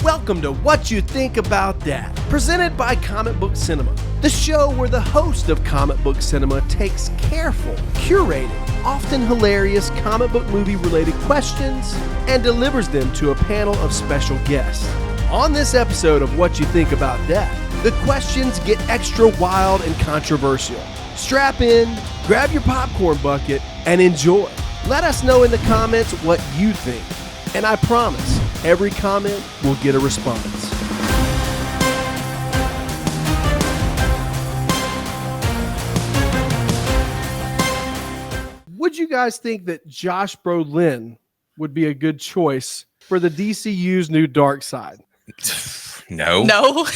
Welcome to What You Think About That, presented by Comic Book Cinema, the show where the host of Comic Book Cinema takes careful, curated, often hilarious comic book movie-related questions and delivers them to a panel of special guests. On this episode of What You Think About That, the questions get extra wild and controversial. Strap in, grab your popcorn bucket, and enjoy. Let us know in the comments what you think. And I promise, every comment will get a response. Would you guys think that Josh Brolin would be a good choice for the DCU's new Darkseid? No.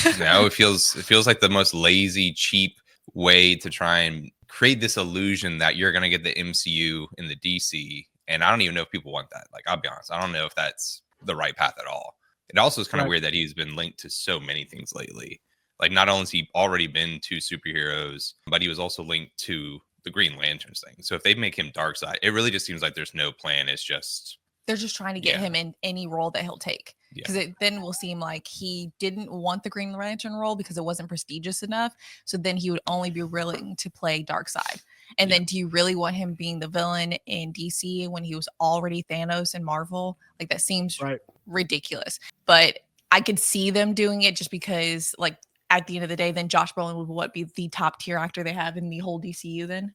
It feels like the most lazy, cheap way to try and create this illusion that you're going to get the MCU in the DC. And I don't even know if people want that. Like, I'll be honest, I don't know if that's the right path at all. It also is kind of weird that he's been linked to so many things lately. Like, not only has he already been to superheroes, but he was also linked to the Green Lanterns thing. So if they make him Darkseid, it really just seems like there's no plan. It's just... They're just trying to get him in any role that he'll take. Because it then will seem like he didn't want the Green Lantern role because it wasn't prestigious enough. So then he would only be willing to play Darkseid. And then do you really want him being the villain in DC when he was already Thanos in Marvel? Like, that seems ridiculous. But I could see them doing it just because, like, at the end of the day, then Josh Brolin would be the top tier actor they have in the whole DCU then?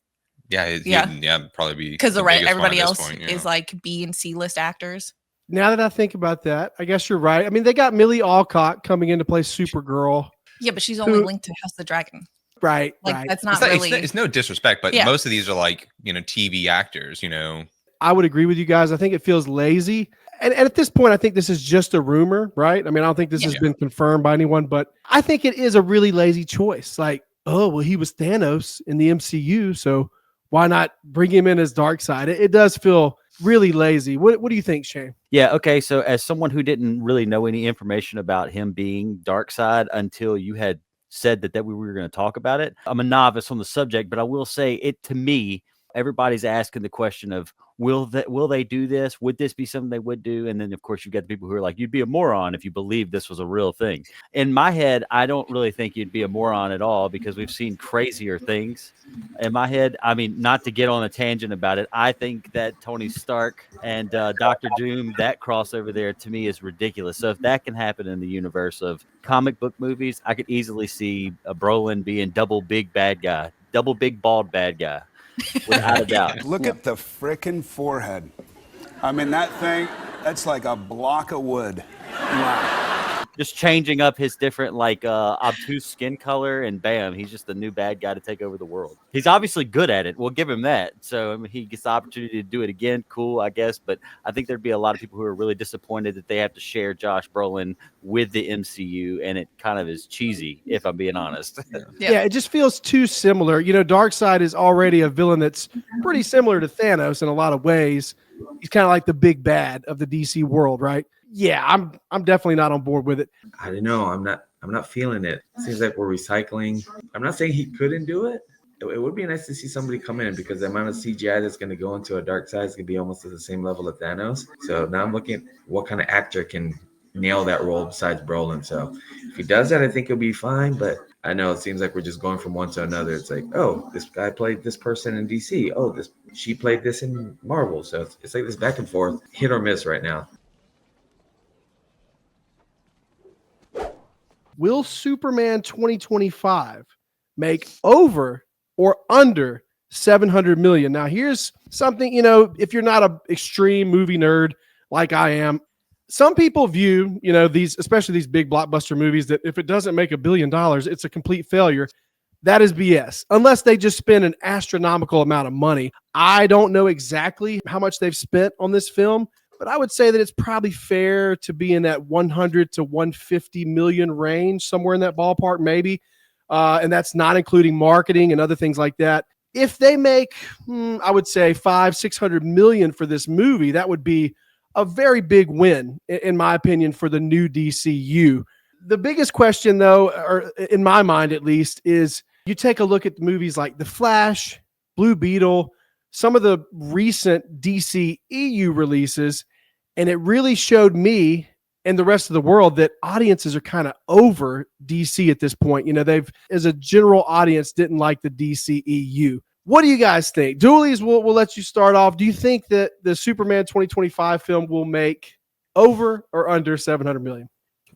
Yeah, probably be because everybody else is like B and C list actors. Now that I think about that, I guess you're right. I mean, they got Millie Alcock coming in to play Supergirl. Yeah, but she's only linked to House of the Dragon. Right. That's not really. It's no disrespect, but most of these are like, TV actors, I would agree with you guys. I think it feels lazy. And at this point, I think this is just a rumor, right? I mean, I don't think this has been confirmed by anyone, but I think it is a really lazy choice. Like, oh, well, he was Thanos in the MCU, so why not bring him in as Darkseid? It does feel really lazy. What do you think, Shane? Yeah, okay. So as someone who didn't really know any information about him being Darkseid until you had said that we were going to talk about it, I'm a novice on the subject, but I will say it to me, everybody's asking the question of, will they do this? Would this be something they would do? And then, of course, you've got the people who are like, you'd be a moron if you believed this was a real thing. In my head, I don't really think you'd be a moron at all because we've seen crazier things. In my head, I mean, not to get on a tangent about it, I think that Tony Stark and Dr. Doom, that crossover there to me is ridiculous. So if that can happen in the universe of comic book movies, I could easily see a Brolin being double big bald bad guy. Without a doubt. Look at the frickin' forehead. I mean, that's like a block of wood. Wow. Just changing up his different, obtuse skin color, and bam, he's just the new bad guy to take over the world. He's obviously good at it. We'll give him that. So, I mean, he gets the opportunity to do it again. Cool, I guess. But I think there'd be a lot of people who are really disappointed that they have to share Josh Brolin with the MCU, and it kind of is cheesy, if I'm being honest. Yeah, it just feels too similar. Darkseid is already a villain that's pretty similar to Thanos in a lot of ways. He's kind of like the big bad of the DC world, right? Yeah, I'm definitely not on board with it. I don't know. I'm not feeling it. Seems like we're recycling. I'm not saying he couldn't do it. It would be nice to see somebody come in because the amount of CGI that's going to go into a Darkseid is going to be almost at the same level of Thanos. So now I'm looking at what kind of actor can nail that role besides Brolin. So if he does that, I think he'll be fine. But I know it seems like we're just going from one to another. It's like, oh, this guy played this person in DC. Oh, she played this in Marvel. So it's like this back and forth, hit or miss right now. Will Superman 2025 make over or under 700 million? Now, here's something, if you're not an extreme movie nerd like I am, some people view, especially these big blockbuster movies, that if it doesn't make $1 billion, it's a complete failure. That is BS, unless they just spend an astronomical amount of money. I don't know exactly how much they've spent on this film, but I would say that it's probably fair to be in that 100 to 150 million range, somewhere in that ballpark, maybe. And that's not including marketing and other things like that. If they make, I would say 500-600 million for this movie, that would be a very big win, in my opinion, for the new DCU. The biggest question, though, or in my mind at least, is you take a look at the movies like The Flash, Blue Beetle, some of the recent DCEU releases, and it really showed me and the rest of the world that audiences are kind of over DC at this point. You know, they've, as a general audience, didn't like the DCEU. What do you guys think? Doolies, we'll let you start off. Do you think that the Superman 2025 film will make over or under 700 million?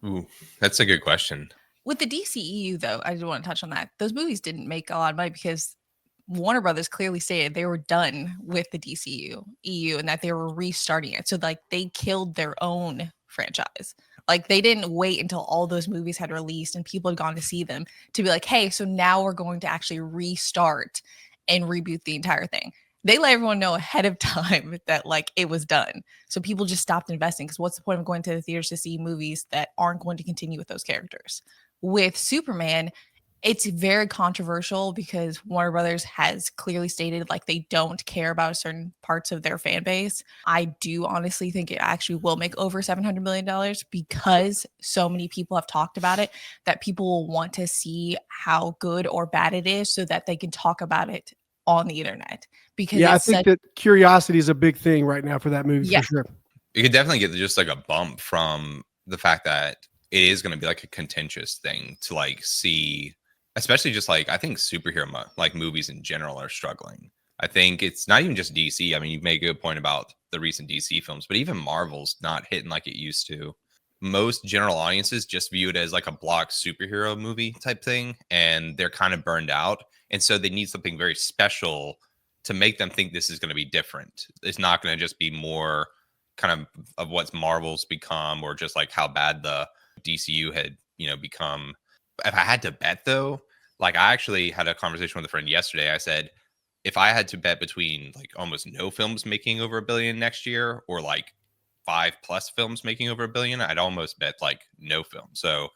Ooh, that's a good question. With the DCEU, though, I do want to touch on that. Those movies didn't make a lot of money because Warner Brothers clearly stated they were done with the DCEU and that they were restarting it. So like they killed their own franchise. Like they didn't wait until all those movies had released and people had gone to see them to be like, hey, so now we're going to actually restart and reboot the entire thing. They let everyone know ahead of time that like it was done. So people just stopped investing because what's the point of going to the theaters to see movies that aren't going to continue with those characters? With Superman, it's very controversial because Warner Brothers has clearly stated like they don't care about certain parts of their fan base. I do honestly think it actually will make over $700 million because so many people have talked about it that people will want to see how good or bad it is so that they can talk about it on the internet. Because I think that curiosity is a big thing right now for that movie for sure. You could definitely get just like a bump from the fact that it is going to be like a contentious thing to like see, especially just like I think superhero like movies in general are struggling. I think it's not even just DC. I mean, you made a good point about the recent DC films, but even Marvel's not hitting like it used to. Most general audiences just view it as like a block superhero movie type thing, and they're kind of burned out. And so they need something very special to make them think this is going to be different. It's not going to just be more kind of what's Marvel's become, or just like how bad the DCU had, become. If I had to bet though, like I actually had a conversation with a friend yesterday. I said, if I had to bet between like almost no films making over $1 billion next year or like 5+ films making over $1 billion, I'd almost bet like no film. So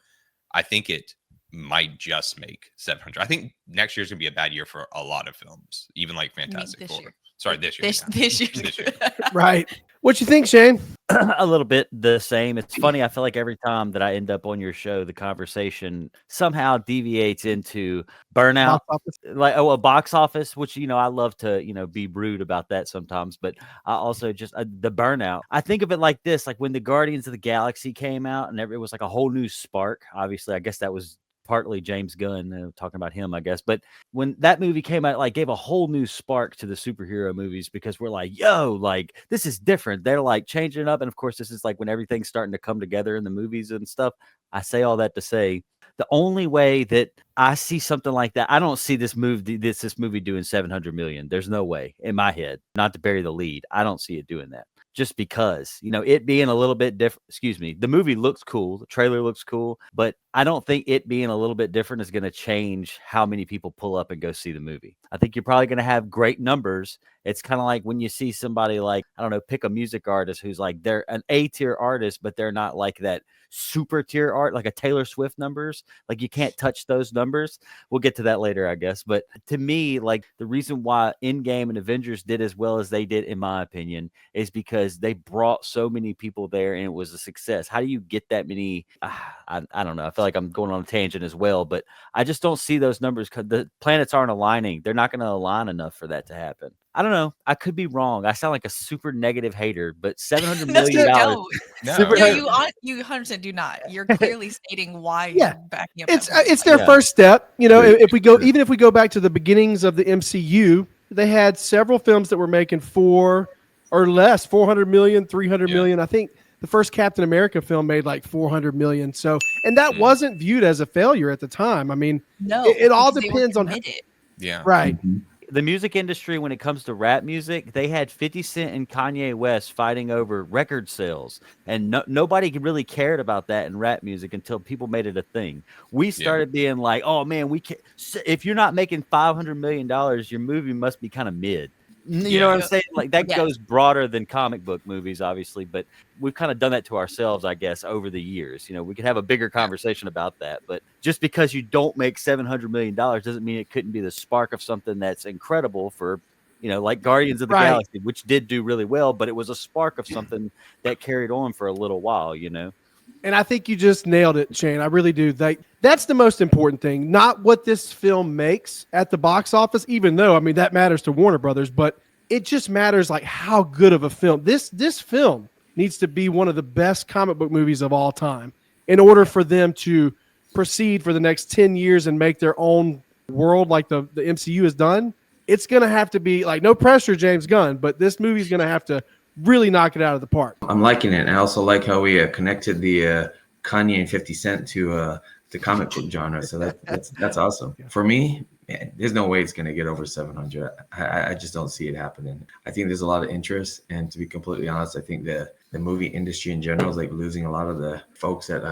I think it might just make 700. I think next year's gonna be a bad year for a lot of films, even like Fantastic Four. Sorry, this year. This year. Right. What you think, Shane? A little bit the same. It's funny. I feel like every time that I end up on your show, the conversation somehow deviates into burnout, like a box office, which, I love to, be rude about that sometimes, but I also just the burnout. I think of it like this, like when the Guardians of the Galaxy came out and it was like a whole new spark. Obviously, I guess that was partly James Gunn, talking about him, I guess. But when that movie came out, like gave a whole new spark to the superhero movies because we're like, yo, like this is different. They're like changing it up. And of course, this is like when everything's starting to come together in the movies and stuff. I say all that to say the only way that I see something like that, I don't see this movie doing 700 million. There's no way in my head, not to bury the lead. I don't see it doing that. Just because, it being a little bit different, the movie looks cool. The trailer looks cool, but I don't think it being a little bit different is going to change how many people pull up and go see the movie. I think you're probably going to have great numbers. It's kind of like when you see somebody like, I don't know, pick a music artist who's like, they're an A-tier artist, but they're not like that super tier art, like a Taylor Swift numbers. Like you can't touch those numbers. We'll get to that later, I guess. But to me, like the reason why Endgame and Avengers did as well as they did, in my opinion, is because they brought so many people there and it was a success. How do you get that many? I don't know. I feel like I'm going on a tangent as well, but I just don't see those numbers because the planets aren't aligning. They're not going to align enough for that to happen. I don't know. I could be wrong. I sound like a super negative hater, but $700 million. You 100% do not. You're clearly stating why you're backing up. It's their first step. If we go back to the beginnings of the MCU, they had several films that were making 400 million, 300 million. I think the first Captain America film made like 400 million. So, and that wasn't viewed as a failure at the time. I mean, it all depends on. Yeah. Right. Mm-hmm. The music industry, when it comes to rap music, they had 50 Cent and Kanye West fighting over record sales. And nobody really cared about that in rap music until people made it a thing. We started being like, oh, man, we can't. If you're not making $500 million, your movie must be kind of mid. You know what I'm saying? Like that goes broader than comic book movies, obviously, but we've kind of done that to ourselves, I guess, over the years. We could have a bigger conversation about that, but just because you don't make $700 million doesn't mean it couldn't be the spark of something that's incredible for, like Guardians of the Galaxy, which did do really well, but it was a spark of something that carried on for a little while, And I think you just nailed it, Shane. I really do. That's the most important thing, not what this film makes at the box office, even though, I mean, that matters to Warner Brothers, but it just matters like how good of a film. This film needs to be one of the best comic book movies of all time in order for them to proceed for the next 10 years and make their own world like the MCU has done. It's going to have to be like, no pressure, James Gunn, but this movie's going to have to really knock it out of the park. I'm liking it. And I also like how we connected the Kanye and 50 Cent to the comic book genre. So that's awesome. For me, man, there's no way it's going to get over 700. I just don't see it happening. I think there's a lot of interest. And to be completely honest, I think the movie industry in general is like losing a lot of the folks that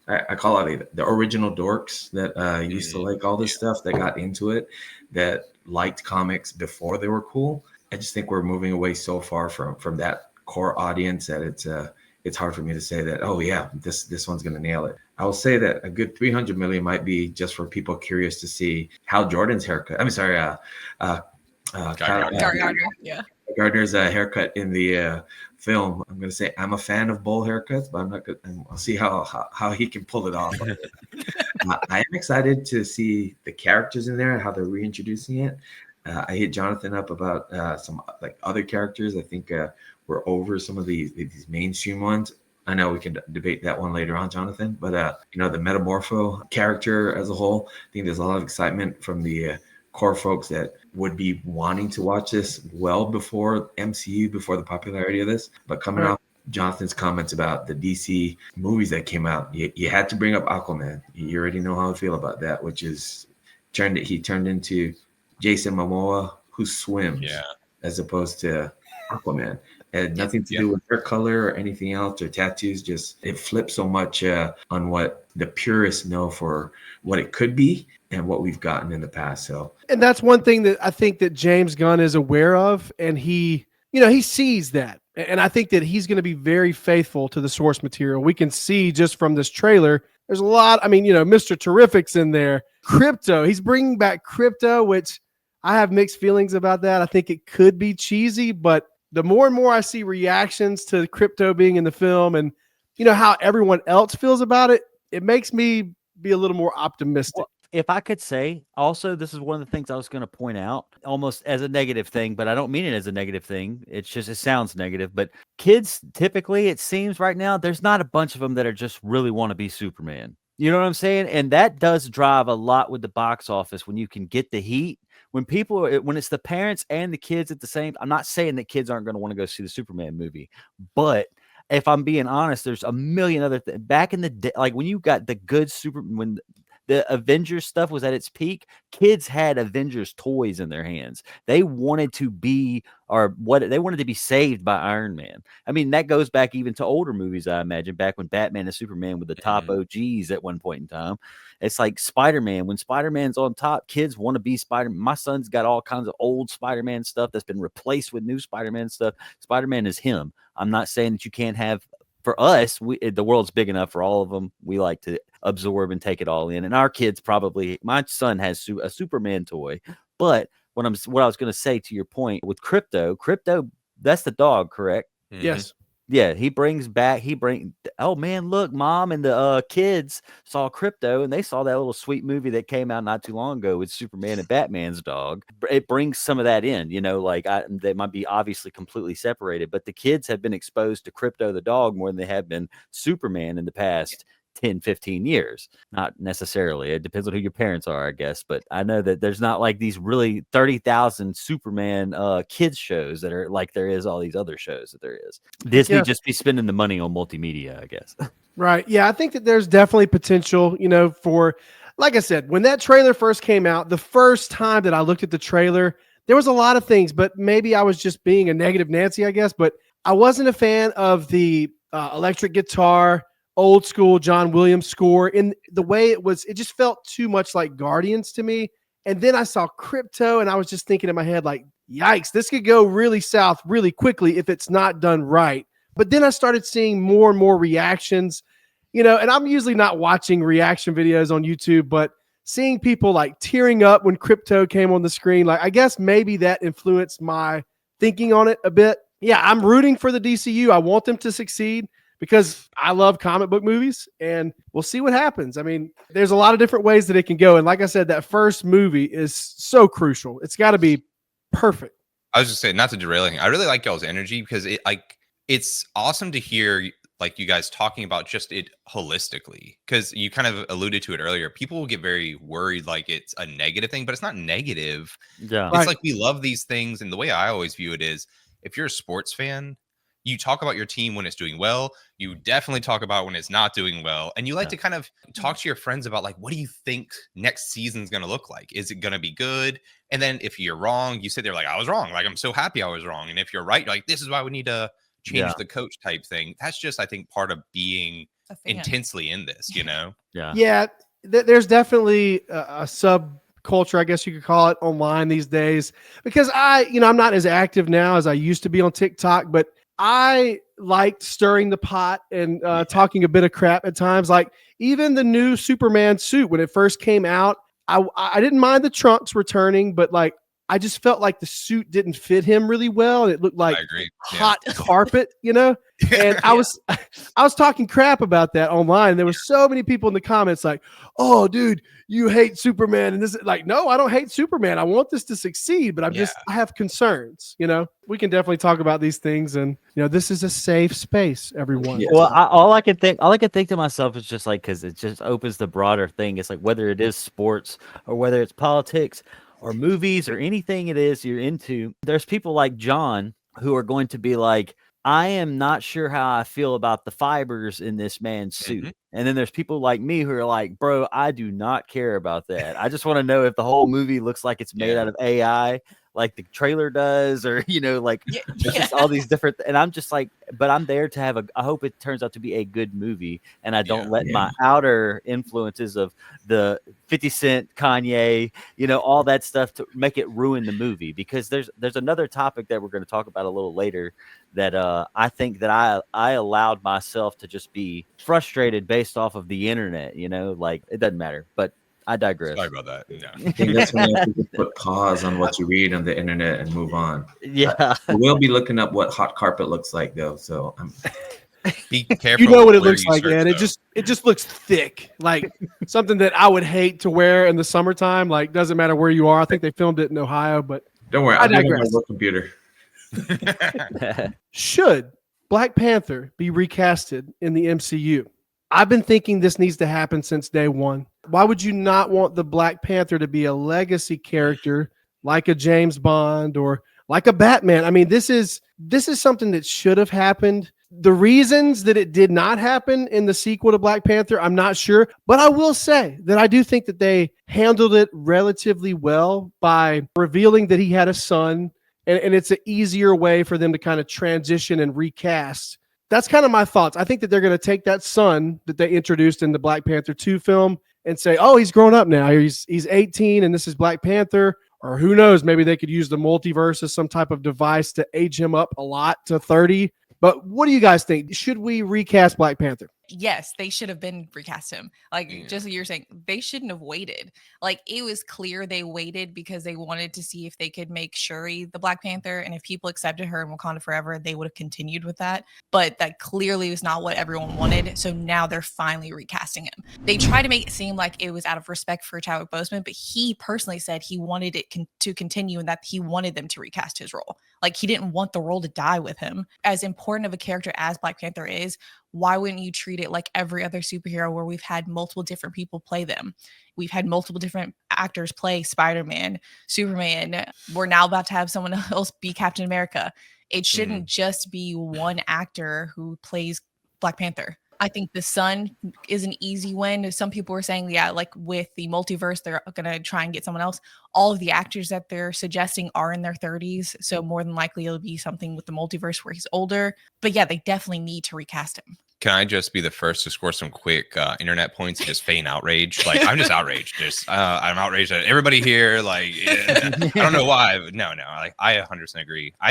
I call it the original dorks that used to like all this stuff, that got into it, that liked comics before they were cool. I just think we're moving away so far from that core audience that it's hard for me to say that, oh yeah, this one's going to nail it. I will say that a good 300 million might be just for people curious to see how Jordan's haircut. I'm sorry, Gardner's haircut in the film. I'm going to say I'm a fan of bowl haircuts, but I'm not good. I'll see how he can pull it off. I am excited to see the characters in there, how they're reintroducing it. I hit Jonathan up about some like other characters. I think we're over some of these mainstream ones. I know we can debate that one later on, Jonathan, but the Metamorpho character as a whole, I think there's a lot of excitement from the core folks that would be wanting to watch this well before MCU, before the popularity of this. But coming off Jonathan's comments about the DC movies that came out, you had to bring up Aquaman. You already know how I feel about that, which is he turned into Jason Momoa, who swims, as opposed to Aquaman. It had nothing to do with hair color or anything else or tattoos. Just it flipped so much on what the purists know for what it could be and what we've gotten in the past. So, and that's one thing that I think that James Gunn is aware of, and he sees that, and I think that he's going to be very faithful to the source material. We can see just from this trailer, there's a lot. I mean, Mr. Terrific's in there. Crypto, he's bringing back Crypto, which I have mixed feelings about that. I think it could be cheesy, but the more and more I see reactions to Crypto being in the film and, how everyone else feels about it, it makes me be a little more optimistic. Well, if I could say also, this is one of the things I was going to point out almost as a negative thing, but I don't mean it as a negative thing. It's just, it sounds negative, but kids typically, it seems right now, there's not a bunch of them that are just really want to be Superman. You know what I'm saying? And that does drive a lot with the box office when you can get the heat. When it's the parents and the kids at the same, I'm not saying that kids aren't going to want to go see the Superman movie, but if I'm being honest, there's a million other things back in the day, like when you got the good when the Avengers stuff was at its peak, kids had Avengers toys in their hands. They wanted to be, they wanted to be saved by Iron Man. I mean, that goes back even to older movies, I imagine, back when Batman and Superman were the top OGs at one point in time. It's like Spider-Man. When Spider-Man's on top, kids want to be Spider-Man. My son's got all kinds of old Spider-Man stuff that's been replaced with new Spider-Man stuff. Spider-Man is him. I'm not saying that you can't have, for us, the world's big enough for all of them. We like to absorb and take it all in. And our kids probably, my son has a Superman toy. But what I was going to say to your point with Crypto, that's the dog, correct? Mm-hmm. Yes. Yeah, oh man, look, mom and the kids saw Crypto and they saw that little sweet movie that came out not too long ago with Superman and Batman's dog. It brings some of that in, they might be obviously completely separated, but the kids have been exposed to Crypto the dog more than they have been Superman in the past 10, 15 years. Not necessarily. It depends on who your parents are, I guess. But I know that there's not like these really 30,000 Superman kids shows that are like there is all these other shows that there is. Disney just be spending the money on multimedia, I guess. Right. Yeah, I think that there's definitely potential, for, like I said, when that trailer first came out, the first time that I looked at the trailer, there was a lot of things, but maybe I was just being a negative Nancy, I guess. But I wasn't a fan of the electric guitar, old school John Williams score, in the way it just felt too much like Guardians to me. And then I saw Crypto and I was just thinking in my head, like, yikes, this could go really south really quickly if it's not done right. But then I started seeing more and more reactions, and I'm usually not watching reaction videos on YouTube, but seeing people like tearing up when Crypto came on the screen, like, I guess maybe that influenced my thinking on it a bit. Yeah, I'm rooting for the DCU. I want them to succeed, because I love comic book movies, and we'll see what happens. I mean, there's a lot of different ways that it can go. And like I said, that first movie is so crucial. It's got to be perfect. I was just saying, not to derail anything, I really like y'all's energy because it, like, it's awesome to hear like you guys talking about just it holistically, because you kind of alluded to it earlier. People will get very worried like it's a negative thing, but it's not negative. Yeah. It's like we love these things. And the way I always view it is, if you're a sports fan, you talk about your team when it's doing well. You definitely talk about when it's not doing well. And you like to kind of talk to your friends about like, what do you think next season's going to look like? Is it going to be good? And then if you're wrong, you sit there like, I was wrong. Like, I'm so happy I was wrong. And if you're right, you're like, this is why we need to change the coach type thing. That's just, I think, part of being intensely in this, you know? There's definitely a subculture, I guess you could call it, online these days, because I'm not as active now as I used to be on TikTok, but I liked stirring the pot and talking a bit of crap at times. Like even the new Superman suit, when it first came out, I didn't mind the trunks returning, but like I just felt like the suit didn't fit him really well. And it looked like hot carpet, you know? And I was talking crap about that online. And there were so many people in the comments like, oh, dude, you hate Superman. And this is like, no, I don't hate Superman. I want this to succeed, but I have concerns, you know? We can definitely talk about these things. And, you know, this is a safe space, everyone. Well, all I can think to myself is just like, because it just opens the broader thing. It's like whether it is sports or whether it's politics or movies or anything it is you're into, there's people like John who are going to be like, I am not sure how I feel about the fibers in this man's suit. And then there's people like me who are like, bro, I do not care about that. I just want to know if the whole movie looks like it's made out of AI, like the trailer does, or, you know, like just all these different, and I'm just like, but I'm there to have I hope it turns out to be a good movie. And I don't let my outer influences of the 50 Cent, Kanye, you know, all that stuff to make it ruin the movie, because there's another topic that we're going to talk about a little later that I think that I allowed myself to just be frustrated based off of the internet, you know, like it doesn't matter, but I digress. Sorry about that. I think that's when you have to put pause on what you read on the internet and move on. Yeah. We'll be looking up what hot carpet looks like though. So be careful. You know what it looks like, man. It just looks thick, like something that I would hate to wear in the summertime. Like, doesn't matter where you are. I think they filmed it in Ohio, but don't worry, I'll do my work computer. Should Black Panther be recasted in the MCU? I've been thinking this needs to happen since day one. Why would you not want the Black Panther to be a legacy character like a James Bond or like a Batman? I mean, this is something that should have happened. The reasons that it did not happen in the sequel to Black Panther, I'm not sure. But I will say that I do think that they handled it relatively well by revealing that he had a son. And it's an easier way for them to kind of transition and recast. That's kind of my thoughts. I think that they're going to take that son that they introduced in the Black Panther 2 film and say, oh, he's grown up now. He's 18 and this is Black Panther. Or who knows, maybe they could use the multiverse as some type of device to age him up a lot to 30. But what do you guys think? Should we recast Black Panther? Yes, they should have been recast him. Like just like you're saying, they shouldn't have waited. Like it was clear they waited because they wanted to see if they could make Shuri the Black Panther, and if people accepted her in Wakanda Forever, they would have continued with that. But that clearly was not what everyone wanted. So now they're finally recasting him. They tried to make it seem like it was out of respect for Chadwick Boseman, but he personally said he wanted it to continue and that he wanted them to recast his role. Like he didn't want the role to die with him. As important of a character as Black Panther is, why wouldn't you treat it like every other superhero where we've had multiple different people play them? We've had multiple different actors play Spider-Man, Superman. We're now about to have someone else be Captain America. It shouldn't just be one actor who plays Black Panther. I think the son is an easy win. Some people were saying, yeah, like with the multiverse, they're going to try and get someone else. All of the actors that they're suggesting are in their 30s. So more than likely it'll be something with the multiverse where he's older. But yeah, they definitely need to recast him. Can I just be the first to score some quick internet points and just feign outrage? Like, I'm just outraged. I'm outraged at everybody here. Like, I don't know why, but no. Like, I 100% agree. I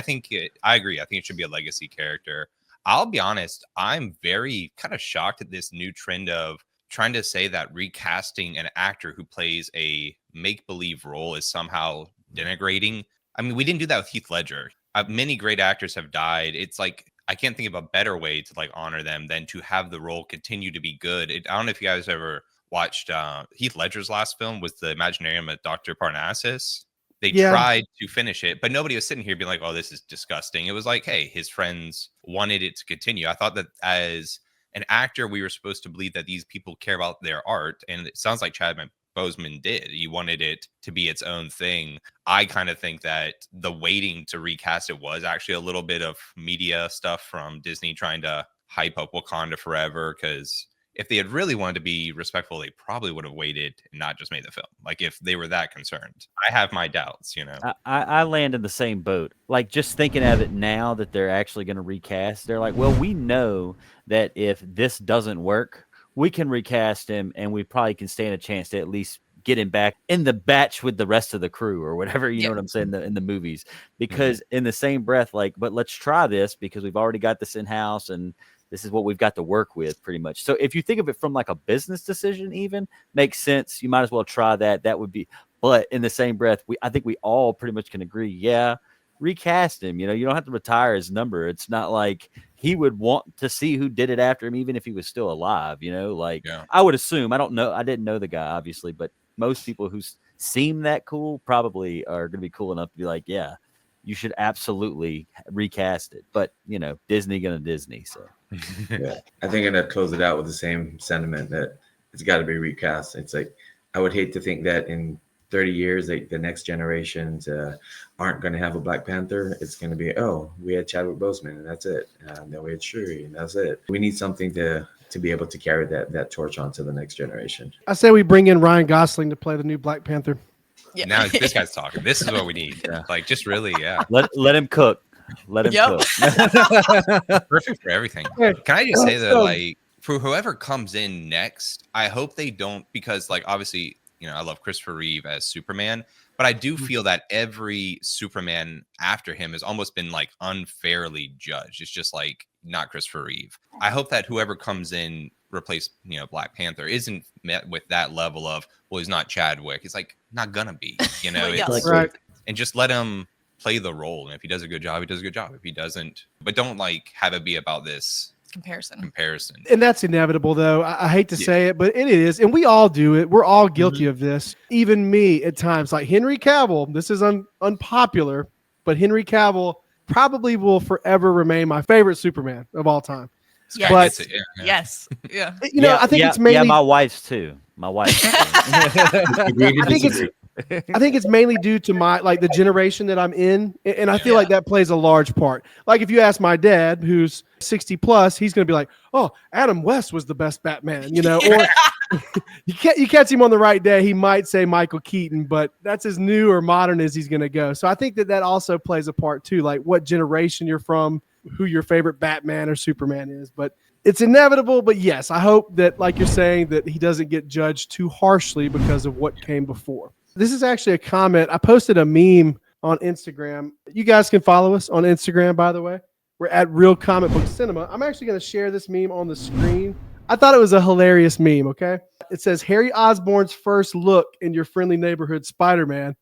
agree. I think it should be a legacy character. I'll be honest, I'm very kind of shocked at this new trend of trying to say that recasting an actor who plays a make-believe role is somehow denigrating. I mean, we didn't do that with Heath Ledger. Many great actors have died. It's like, I can't think of a better way to like honor them than to have the role continue to be good. I don't know if you guys ever watched Heath Ledger's last film was The Imaginarium of Dr. Parnassus. They tried to finish it, but nobody was sitting here being like, oh, this is disgusting. It was like, hey, his friends wanted it to continue. I thought that as an actor, we were supposed to believe that these people care about their art. And it sounds like Chadwick Boseman did. He wanted it to be its own thing. I kind of think that the waiting to recast it was actually a little bit of media stuff from Disney trying to hype up Wakanda Forever, because if they had really wanted to be respectful, they probably would have waited and not just made the film. Like, if they were that concerned. I have my doubts, you know. I land in the same boat. Like, just thinking of it now that they're actually going to recast, they're like, well, we know that if this doesn't work, we can recast him, and we probably can stand a chance to at least get him back in the batch with the rest of the crew or whatever, you know what I'm saying, in the movies. Because in the same breath, like, but let's try this because we've already got this in-house, and this is what we've got to work with pretty much. So if you think of it from like a business decision, even makes sense. You might as well try that. That would be, but in the same breath, I think we all pretty much can agree. Yeah. Recast him. You know, you don't have to retire his number. It's not like he would want to see who did it after him, even if he was still alive, you know, like I would assume, I don't know. I didn't know the guy obviously, but most people who seem that cool probably are going to be cool enough to be like, yeah, you should absolutely recast it. But, you know, Disney gonna Disney. So yeah, I think I'm gonna close it out with the same sentiment that it's got to be recast. It's like, I would hate to think that in 30 years, like the next generations aren't going to have a Black Panther. It's going to be, oh, we had Chadwick Boseman and that's it. Then we had Shuri and that's it. We need something to be able to carry that torch on to the next generation. I say we bring in Ryan Gosling to play the new Black Panther. Yeah. Now this guy's talking. This is what we need. Like, just really, let him cook. Let him cook. Perfect for everything. Can I just say that, like, for whoever comes in next, I hope they don't, because, like, obviously, you know, I love Christopher Reeve as Superman, but I do feel that every Superman after him has almost been like unfairly judged. It's just like not Christopher Reeve. I hope that whoever comes in replace, you know, Black Panther isn't met with that level of, well, he's not Chadwick. It's like not gonna be, you know. It's right. And just let him play the role. And if he does a good job, he does a good job. If he doesn't, but don't like have it be about this comparison. And that's inevitable, though. I hate to say it, but it is. And we all do it. We're all guilty of this. Even me at times. Like Henry Cavill, this is unpopular, but Henry Cavill probably will forever remain my favorite Superman of all time. Yes. But, yes. Yeah. You know, I think it's mainly... Yeah, my wife's too. My wife's too. I think it's mainly due to the generation that I'm in. And I feel like that plays a large part. Like if you ask my dad, who's 60 plus, he's going to be like, oh, Adam West was the best Batman, you know, or you catch him on the right day. He might say Michael Keaton, but that's as new or modern as he's going to go. So I think that also plays a part too, like what generation you're from, who your favorite Batman or Superman is. But it's inevitable. But yes, I hope that, like you're saying, that he doesn't get judged too harshly because of what came before. This is actually a comment. I posted a meme on Instagram. You guys can follow us on Instagram, by the way. We're at Real Comic Book Cinema. I'm actually going to share this meme on the screen. I thought it was a hilarious meme, okay? It says, Harry Osborn's first look in your friendly neighborhood Spider-Man.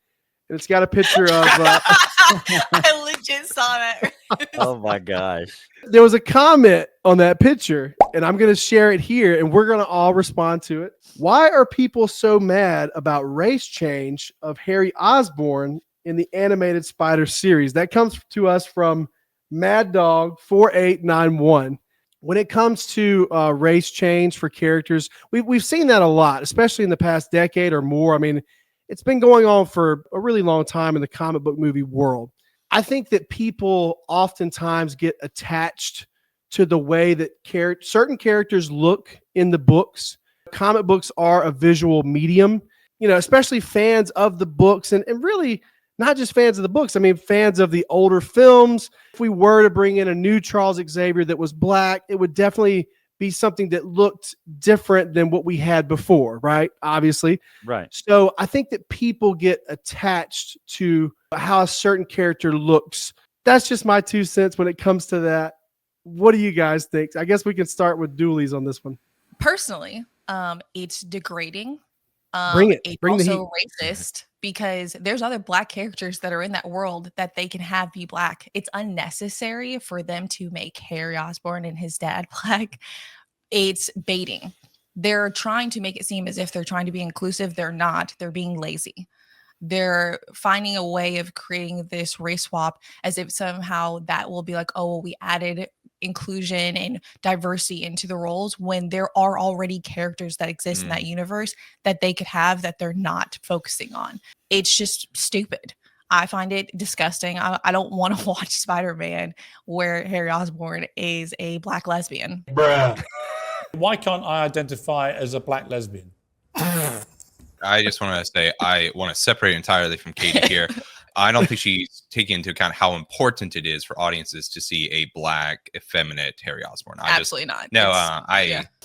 And it's got a picture of... I legit saw that. Oh, my gosh. There was a comment on that picture, and I'm going to share it here, and we're going to all respond to it. Why are people so mad about race change of Harry Osborn in the animated Spider series? That comes to us from Mad Dog 4891. When it comes to race change for characters, we've seen that a lot, especially in the past decade or more. I mean, it's been going on for a really long time in the comic book movie world. I think that people oftentimes get attached to the way that certain characters look in the books. Comic books are a visual medium, you know, especially fans of the books and really not just fans of the books. I mean, fans of the older films. If we were to bring in a new Charles Xavier that was black, it would definitely be something that looked different than what we had before, right? Obviously. Right. So I think that people get attached to how a certain character looks. That's just my 2 cents when it comes to that. What do you guys think? I guess we can start with Dooley's on this one. Personally, it's degrading. Bring it. It's Bring also racist because there's other black characters that are in that world that they can have be black. It's unnecessary for them to make Harry Osborn and his dad black. It's baiting. They're trying to make it seem as if they're trying to be inclusive. They're not. They're being lazy. they're finding a way of creating this race swap as if somehow that will be like, oh, well, we added inclusion and diversity into the roles when there are already characters that exist in that universe that they could have that they're not focusing on. It's just stupid. I find it disgusting. I don't want to watch Spider-Man where Harry Osborn is a black lesbian. Bruh. Why can't I identify as a black lesbian? I just want to say I want to separate entirely from Katie here. I don't think she's taking into account how important it is for audiences to see a black, effeminate Harry Osborn. Absolutely not. No,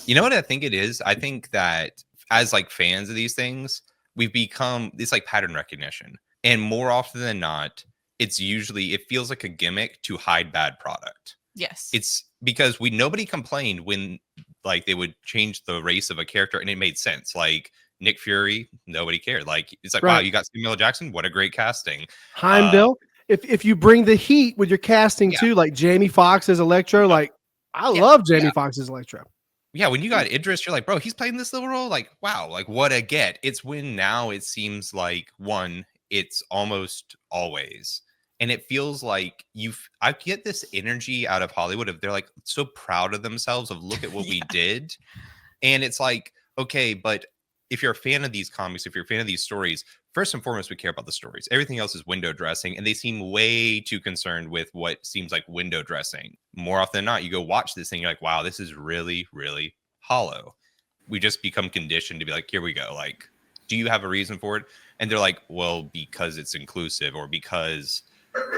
you know what I think it is? I think that as like fans of these things, we've become, it's like pattern recognition. And more often than not, it feels like a gimmick to hide bad product. Yes. It's because nobody complained when like they would change the race of a character and it made sense. Like Nick Fury, nobody cared. Like it's like, wow, you got Samuel L. Jackson. What a great casting. Heimdall. If you bring the heat with your casting too, like Jamie Foxx as Electro, like I love Jamie Foxx as Electro. Yeah, when you got Idris, you're like, bro, he's playing this little role. Like, wow, like what a get. It's when now it seems like it's almost always. And it feels like I get this energy out of Hollywood of they're like so proud of themselves of look at what we did. And it's like, okay, but if you're a fan of these comics, if you're a fan of these stories, first and foremost, we care about the stories. Everything else is window dressing. And they seem way too concerned with what seems like window dressing. More often than not, you go watch this thing, you're like, wow, this is really, really hollow. We just become conditioned to be like, here we go. Like, do you have a reason for it? And they're like, well, because it's inclusive or because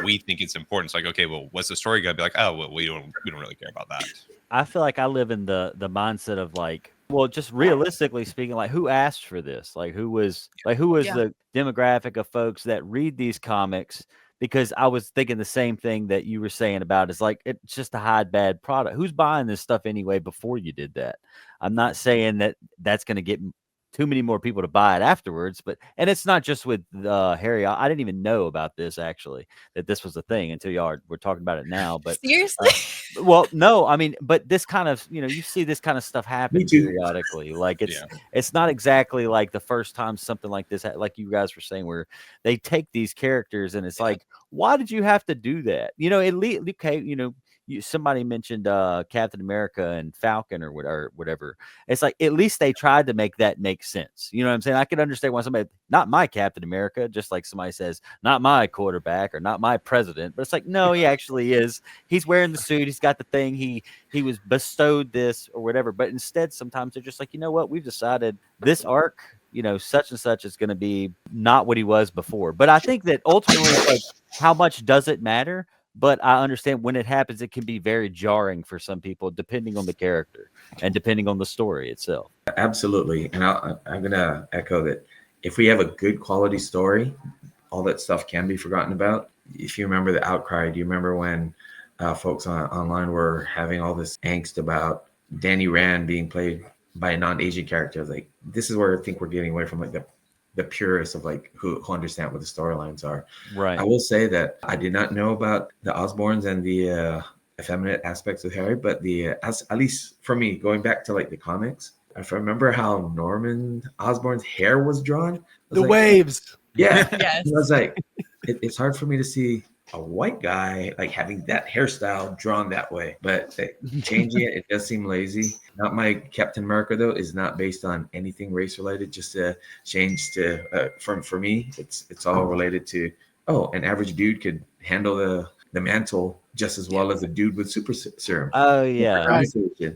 we think it's important. It's like, okay, well, what's the story gonna be like? Oh, well, we don't really care about that. I feel like I live in the mindset of like, well, just realistically speaking, like who asked for this? Like who was the demographic of folks that read these comics? Because I was thinking the same thing that you were saying about it's like it's just a hide bad product. Who's buying this stuff anyway before you did that? I'm not saying that that's going to get too many more people to buy it afterwards, and it's not just with Harry. I didn't even know about this actually, that this was a thing until y'all were talking about it now. But seriously, well, no, I mean, but this kind of, you see this kind of stuff happen periodically. Like it's not exactly like the first time something like this, like you guys were saying, where they take these characters and it's like, why did you have to do that? At least, okay, somebody mentioned Captain America and Falcon or whatever. It's like at least they tried to make that make sense. You know what I'm saying? I can understand why somebody, not my Captain America, just like somebody says, not my quarterback or not my president, but it's like, no, he actually is. He's wearing the suit. He's got the thing. He was bestowed this or whatever. But instead, sometimes they're just like, you know what? We've decided this arc, such and such is going to be not what he was before. But I think that ultimately, like, how much does it matter? But I understand when it happens, it can be very jarring for some people, depending on the character and depending on the story itself. Absolutely. And I'm going to echo that. If we have a good quality story, all that stuff can be forgotten about. If you remember the outcry, do you remember when folks online were having all this angst about Danny Rand being played by a non-Asian character? Like, this is where I think we're getting away from like the purists of like who understand what the storylines are. Right. I will say that I did not know about the Osborns and the effeminate aspects of Harry, but at least for me, going back to like the comics, if I remember how Norman Osborn's hair was drawn, waves. Yeah. Yes. I was like, it's hard for me to see a white guy like having that hairstyle drawn that way, but changing it does seem lazy. Not my Captain America though is not based on anything race related, just a change to for me it's all related to an average dude could handle the mantle just as well as a dude with super serum. Oh yeah,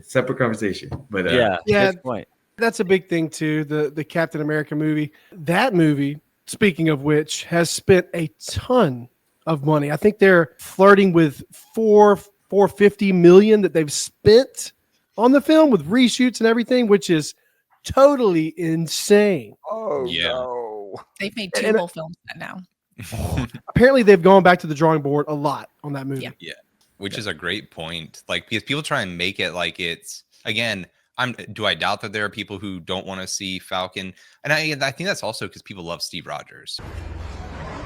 separate conversation. But good point. That's a big thing too. The Captain America movie. That movie, speaking of which, has spent a ton of money. I think they're flirting with $450 million that they've spent on the film with reshoots and everything, which is totally insane. Oh no. They've made two whole films now. Apparently they've gone back to the drawing board a lot on that movie. Yeah. Which is a great point. Like, because people try and make it like it's, again, do I doubt that there are people who don't want to see Falcon? And I think that's also because people love Steve Rogers.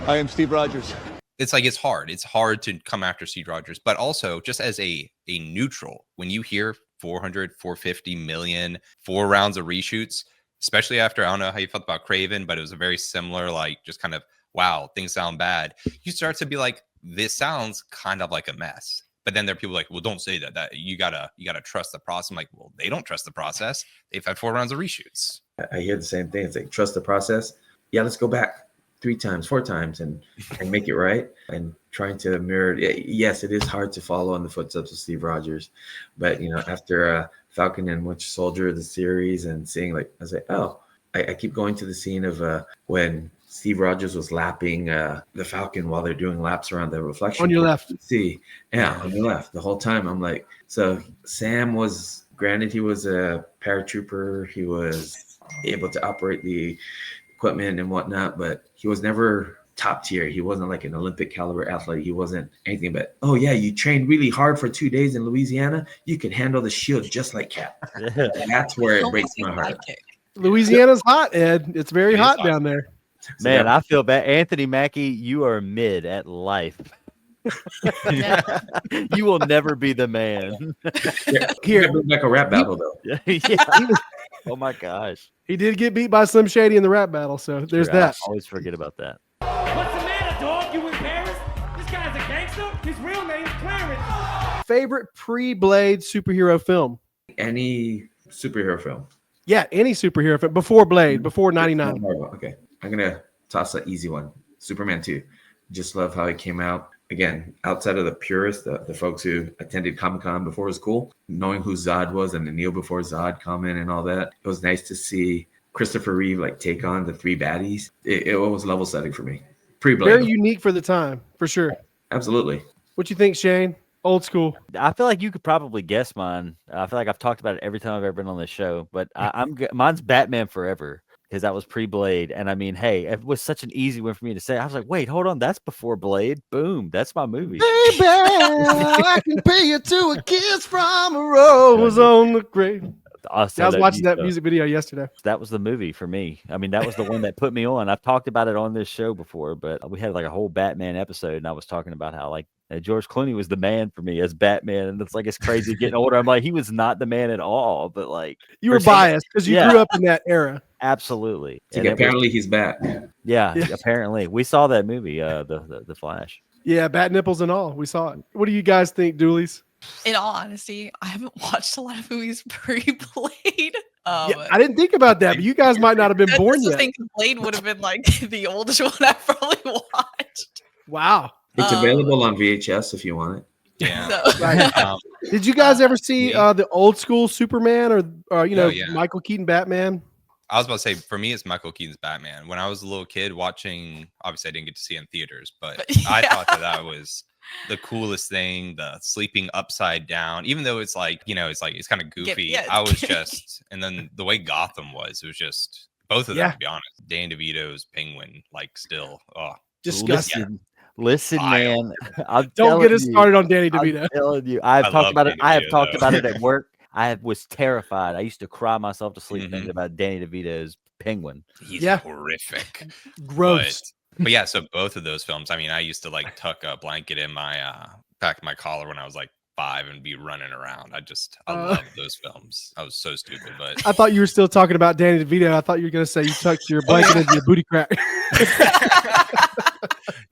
I am Steve Rogers. It's like, it's hard to come after Steve Rogers, but also just as a neutral, when you hear 450 million, 4 rounds of reshoots, especially after, I don't know how you felt about Craven, but it was a very similar, like, just kind of, wow, things sound bad. You start to be like, this sounds kind of like a mess. But then there are people like, well, don't say that. That you gotta trust the process. I'm like, well, they don't trust the process. They've had 4 rounds of reshoots. I hear the same thing. It's like, trust the process. Yeah, let's go back 3 times, 4 times and make it right. And trying to mirror. Yes, it is hard to follow in the footsteps of Steve Rogers. But, after Falcon and Winter Soldier, the series, and seeing, like, I was like, oh, I keep going to the scene of when Steve Rogers was lapping the Falcon while they're doing laps around the reflection. On your left. See, on your left. The whole time, I'm like, so Sam was, granted, he was a paratrooper. He was able to operate the equipment and whatnot, but he was never top tier. He wasn't like an Olympic caliber athlete. He wasn't anything but, oh yeah, you trained really hard for 2 days in Louisiana. You can handle the shield just like Cap. That's where it breaks my heart. Louisiana's hot, Ed. It's very hot down there. Man, I feel bad. Anthony Mackie, you are mid at life. You will never be the man. Here, like a rap battle though. Oh my gosh. He did get beat by Slim Shady in the rap battle, so there's that. I always forget about that. What's the matter, dog? You in Paris? This guy's a gangster? His real name's Clarence. Favorite pre-Blade superhero film? Any superhero film. Yeah, any superhero film before Blade, before 99. Okay. I'm going to toss an easy one. Superman 2. Just love how it came out. Again, outside of the purists, the folks who attended Comic-Con before it was cool, knowing who Zod was and the Kneel Before Zod comment and all that, it was nice to see Christopher Reeve take on the 3 baddies. It was level setting for me. Pre-Blade. Very unique for the time, for sure. Absolutely. What you think, Shane? Old school. I feel like you could probably guess mine. I feel like I've talked about it every time I've ever been on this show, but mine's Batman Forever. Because that was pre-Blade. And I mean, hey, it was such an easy one for me to say. I was like, wait, hold on. That's before Blade. Boom. That's my movie. Baby, I can pay you to a kiss from a rose on the grave. I was watching that music video yesterday. That was the movie for me. I mean, that was the one that put me on. I've talked about it on this show before, but we had like a whole Batman episode, and I was talking about how like George Clooney was the man for me as Batman, and it's like it's crazy getting older. I'm like, he was not the man at all, but like you were biased because you grew up in that era. Absolutely. And apparently he's back. Yeah, apparently we saw that movie, the Flash. Yeah, bat nipples and all. We saw it. What do you guys think, Doolies? In all honesty, I haven't watched a lot of movies pre-Blade. Yeah, I didn't think about that, but you guys might not have been born yet. I think Blade would have been like the oldest one I've probably watched. Wow. It's available on VHS if you want it. Yeah. So, right. Did you guys ever see the old school Superman or Michael Keaton Batman? I was about to say, for me, it's Michael Keaton's Batman. When I was a little kid watching, obviously I didn't get to see it in theaters, but I thought that was the coolest thing, the sleeping upside down, even though it's like, it's kind of goofy. I was just, and then the way Gotham was, it was just both of them, to be honest. Dan DeVito's Penguin, like still, disgusting. Listen, man, don't get us started on Danny DeVito. I'm telling you, I've talked about it. I have talked about it at work. I was terrified. I used to cry myself to sleep thinking about Danny DeVito's Penguin. He's horrific. Gross. But yeah, so both of those films, I mean, I used to like tuck a blanket in my back of my collar when I was like 5 and be running around. I love those films. I was so stupid, but I thought you were still talking about Danny DeVito. I thought you were going to say you tucked your blanket into your booty crack.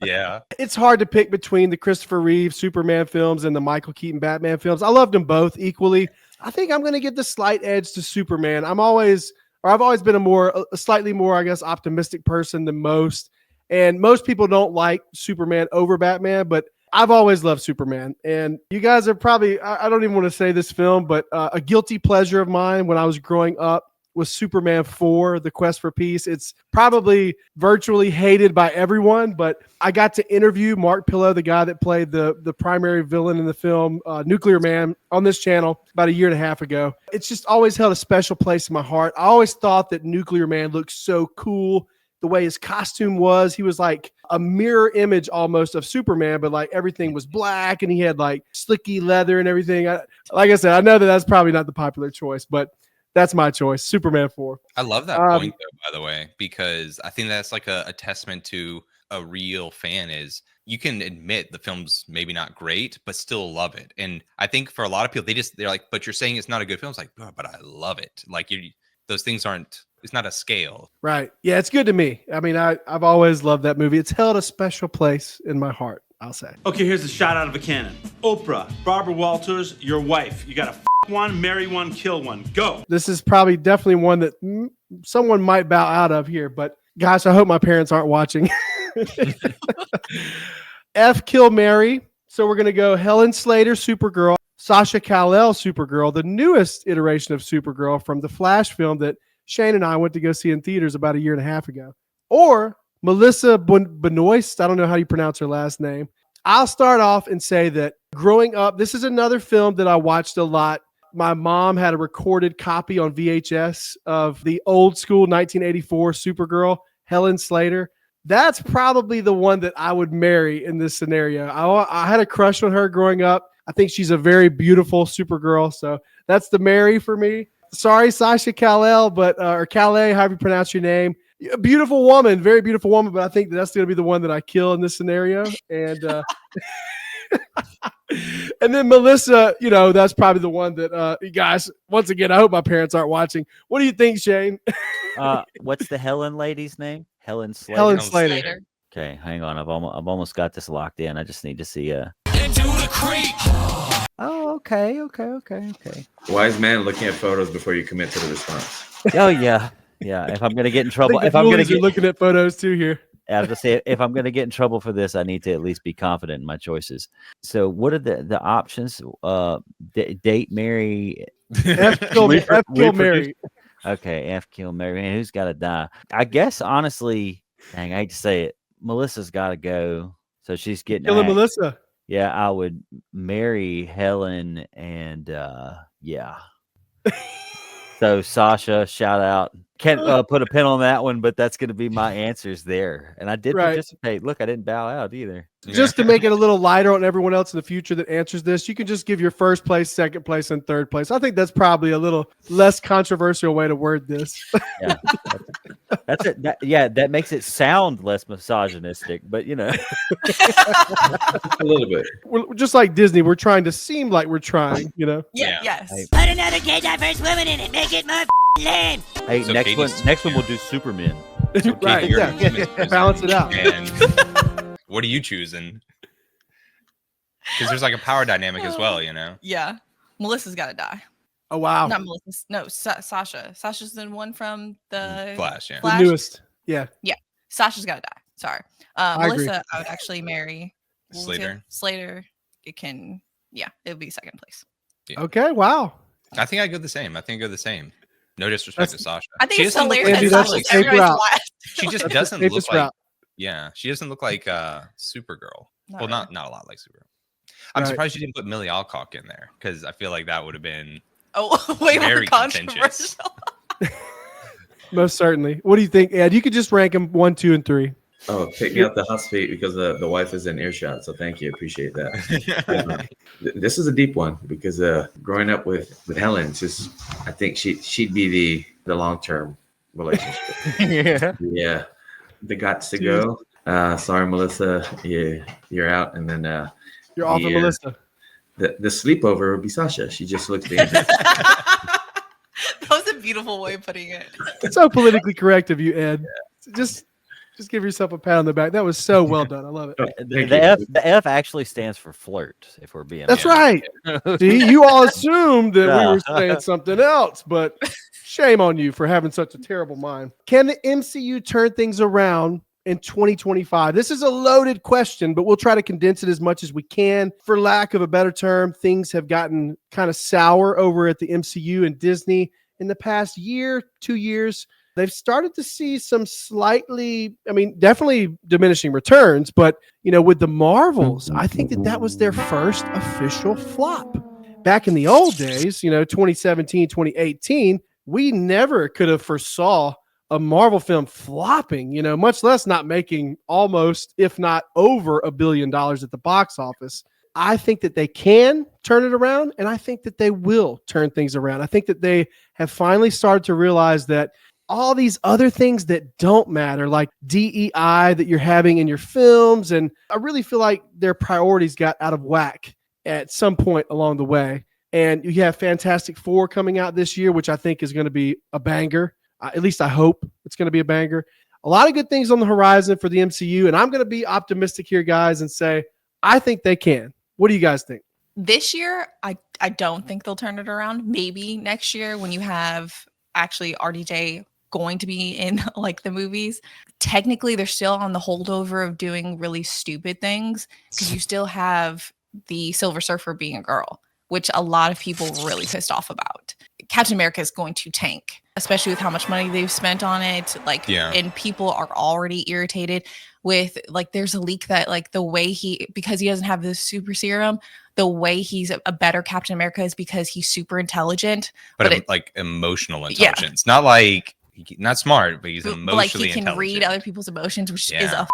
Yeah. It's hard to pick between the Christopher Reeve Superman films and the Michael Keaton Batman films. I loved them both equally. I think I'm going to give the slight edge to Superman. I've always been a slightly more, I guess, optimistic person than most. And most people don't like Superman over Batman, but I've always loved Superman. And you guys are probably, I don't even want to say this film, but a guilty pleasure of mine when I was growing up was Superman 4, The Quest for Peace. It's probably virtually hated by everyone, but I got to interview Mark Pillow, the guy that played the primary villain in the film, Nuclear Man, on this channel about a year and a half ago. It's just always held a special place in my heart. I always thought that Nuclear Man looked so cool. The way his costume was, he was like a mirror image almost of Superman, but like everything was black and he had like slicky leather and everything. Like I said, I know that's probably not the popular choice, but that's my choice. Superman 4. I love that point though, by the way, because I think that's like a testament to a real fan is you can admit the film's maybe not great, but still love it. And I think for a lot of people, they're like, but you're saying it's not a good film. It's like, but I love it. Like those things aren't it's not a scale. Right. Yeah, it's good to me. I mean, I've always loved that movie. It's held a special place in my heart, I'll say. Okay, here's a shot out of a cannon. Oprah, Barbara Walters, your wife. You gotta one, marry one, kill one. Go. This is probably definitely one that someone might bow out of here, but gosh, I hope my parents aren't watching. F, kill, Mary. So we're going to go Helen Slater, Supergirl, Sasha Kal-El, Supergirl, the newest iteration of Supergirl from the Flash film that Shane and I went to go see in theaters about 1.5 years ago. Or Melissa Benoist. I don't know how you pronounce her last name. I'll start off and say that growing up, this is another film that I watched a lot. My mom had a recorded copy on VHS of the old school 1984 Supergirl, Helen Slater. That's probably the one that I would marry in this scenario. I had a crush on her growing up. I think she's a very beautiful Supergirl. So that's the marry for me. Sorry, Sasha Kal-El, or Calais, however you pronounce your name. A beautiful woman, very beautiful woman, but I think that's going to be the one that I kill in this scenario. And and then Melissa, that's probably the one that, you guys, once again, I hope my parents aren't watching. What do you think, Shane? What's the Helen lady's name? Helen Slater. Helen Slater. Okay, hang on. I've almost got this locked in. I just need to see. Into the creek. Oh, okay. Wise man looking at photos before you commit to the response. Oh yeah. If I'm gonna get in trouble, if I'm gonna get looking at photos too here. I have to say, if I'm gonna get in trouble for this, I need to at least be confident in my choices. So, what are the options? Date, marry, F, kill, marry. Okay, F, kill, marry. Man, who's got to die? I guess honestly, dang, I hate to say it, Melissa's got to go. So she's getting killing Melissa. Yeah, I would marry Helen, and yeah. So Sasha, shout out. Can't put a pin on that one, but that's going to be my answers there. And I did participate. Look, I didn't bow out either. Just to make it a little lighter on everyone else in the future that answers this, you can just give your first place, second place, and third place. I think that's probably a little less controversial way to word this. Yeah, that's it. That makes it sound less misogynistic, but a little bit. We're just like Disney. We're trying to seem like we're trying, Yeah. Yes. Put another gay diverse woman in it. Make it more lame. Hey, So next one we'll do Superman. So Right, Katie, you're yeah. the women's prison, Balance it out. And what are you choosing? Because there's like a power dynamic as well, Yeah. Melissa's got to die. Oh, wow. Not Melissa. No, Sasha. Sasha's the one from the Flash, yeah. The newest. Yeah. Sasha's got to die. Sorry. I agree. Melissa, I would actually marry Slater. Slater. It would be second place. Okay. Wow. I think I go the same. No disrespect to Sasha. I think She it's doesn't look hilarious like- that Andy, that's Sasha's the safe everybody's route. last. She just That's doesn't the look safest like. route. Yeah, she doesn't look like Supergirl. Not Well, really. not a lot like Supergirl. I'm Right. surprised you didn't put Millie Alcock in there because I feel like that would have been Oh, way more very contentious. controversial. Most certainly. What do you think, Ed? You could just rank them 1, 2, and 3. Oh, take me out the hot seat because the wife is in earshot. So thank you, appreciate that. This is a deep one because growing up with Helen, I think she'd be the long-term relationship. Yeah, the guts to go. Sorry, Melissa, you're out, and then You're off of Melissa. The sleepover would be Sasha. She just looks dangerous. That was a beautiful way of putting it. It's so politically correct of you, Ed. Just give yourself a pat on the back. That was so well done. I love it. The F actually stands for flirt, if we're being That's honest. right. See, you all assumed that we No. were saying something else, but shame on you for having such a terrible mind. Can the MCU turn things around in 2025? This is a loaded question, but we'll try to condense it as much as we can. For lack of a better term, things have gotten kind of sour over at the MCU and Disney in the past year, 2 years. They've started to see some definitely diminishing returns, but with the Marvels, I think that was their first official flop. Back in the old days, 2017, 2018, we never could have foresaw a Marvel film flopping, much less not making almost, if not over $1 billion at the box office. I think that they can turn it around, and I think that they will turn things around. I think that they have finally started to realize that all these other things that don't matter, like DEI that you're having in your films, and I really feel like their priorities got out of whack at some point along the way. And you have Fantastic Four coming out this year, which I think is going to be a banger. At least I hope it's going to be a banger. A lot of good things on the horizon for the MCU, and I'm going to be optimistic here, guys, and say I think they can. What do you guys think? This year, I don't think they'll turn it around. Maybe next year when you have actually RDJ going to be in like the movies. Technically, they're still on the holdover of doing really stupid things because you still have the Silver Surfer being a girl, which a lot of people were really pissed off about. Captain America is going to tank, especially with how much money they've spent on it. And people are already irritated with there's a leak that the way because he doesn't have the super serum, the way he's a better Captain America is because he's super intelligent. But emotional intelligence, not smart, but he's emotionally he can intelligent. read other people's emotions, which is a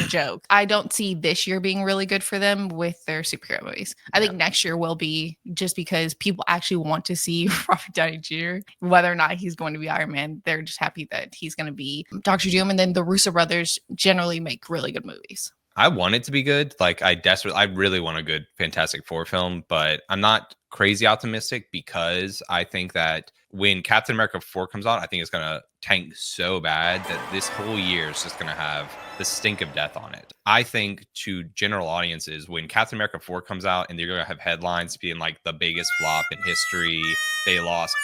joke. I don't see this year being really good for them with their superhero movies. I think next year will be, just because people actually want to see Robert Downey Jr. Whether or not he's going to be Iron Man, they're just happy that he's going to be Dr. Doom. And then the Russo brothers generally make really good movies. I want it to be good. I really want a good Fantastic Four film, but I'm not crazy optimistic because I think that when Captain America 4 comes out, I think it's going to tank so bad that this whole year is just going to have the stink of death on it. I think to general audiences, when Captain America 4 comes out and they're going to have headlines being the biggest flop in history, they lost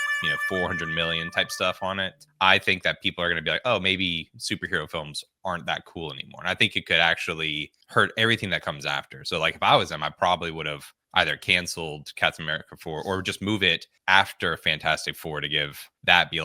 400 million type stuff on it. I think that people are going to be like, oh, maybe superhero films aren't that cool anymore. And I think it could actually hurt everything that comes after. So if I was them, I probably would have either canceled Captain America 4 or just move it after Fantastic Four to give that be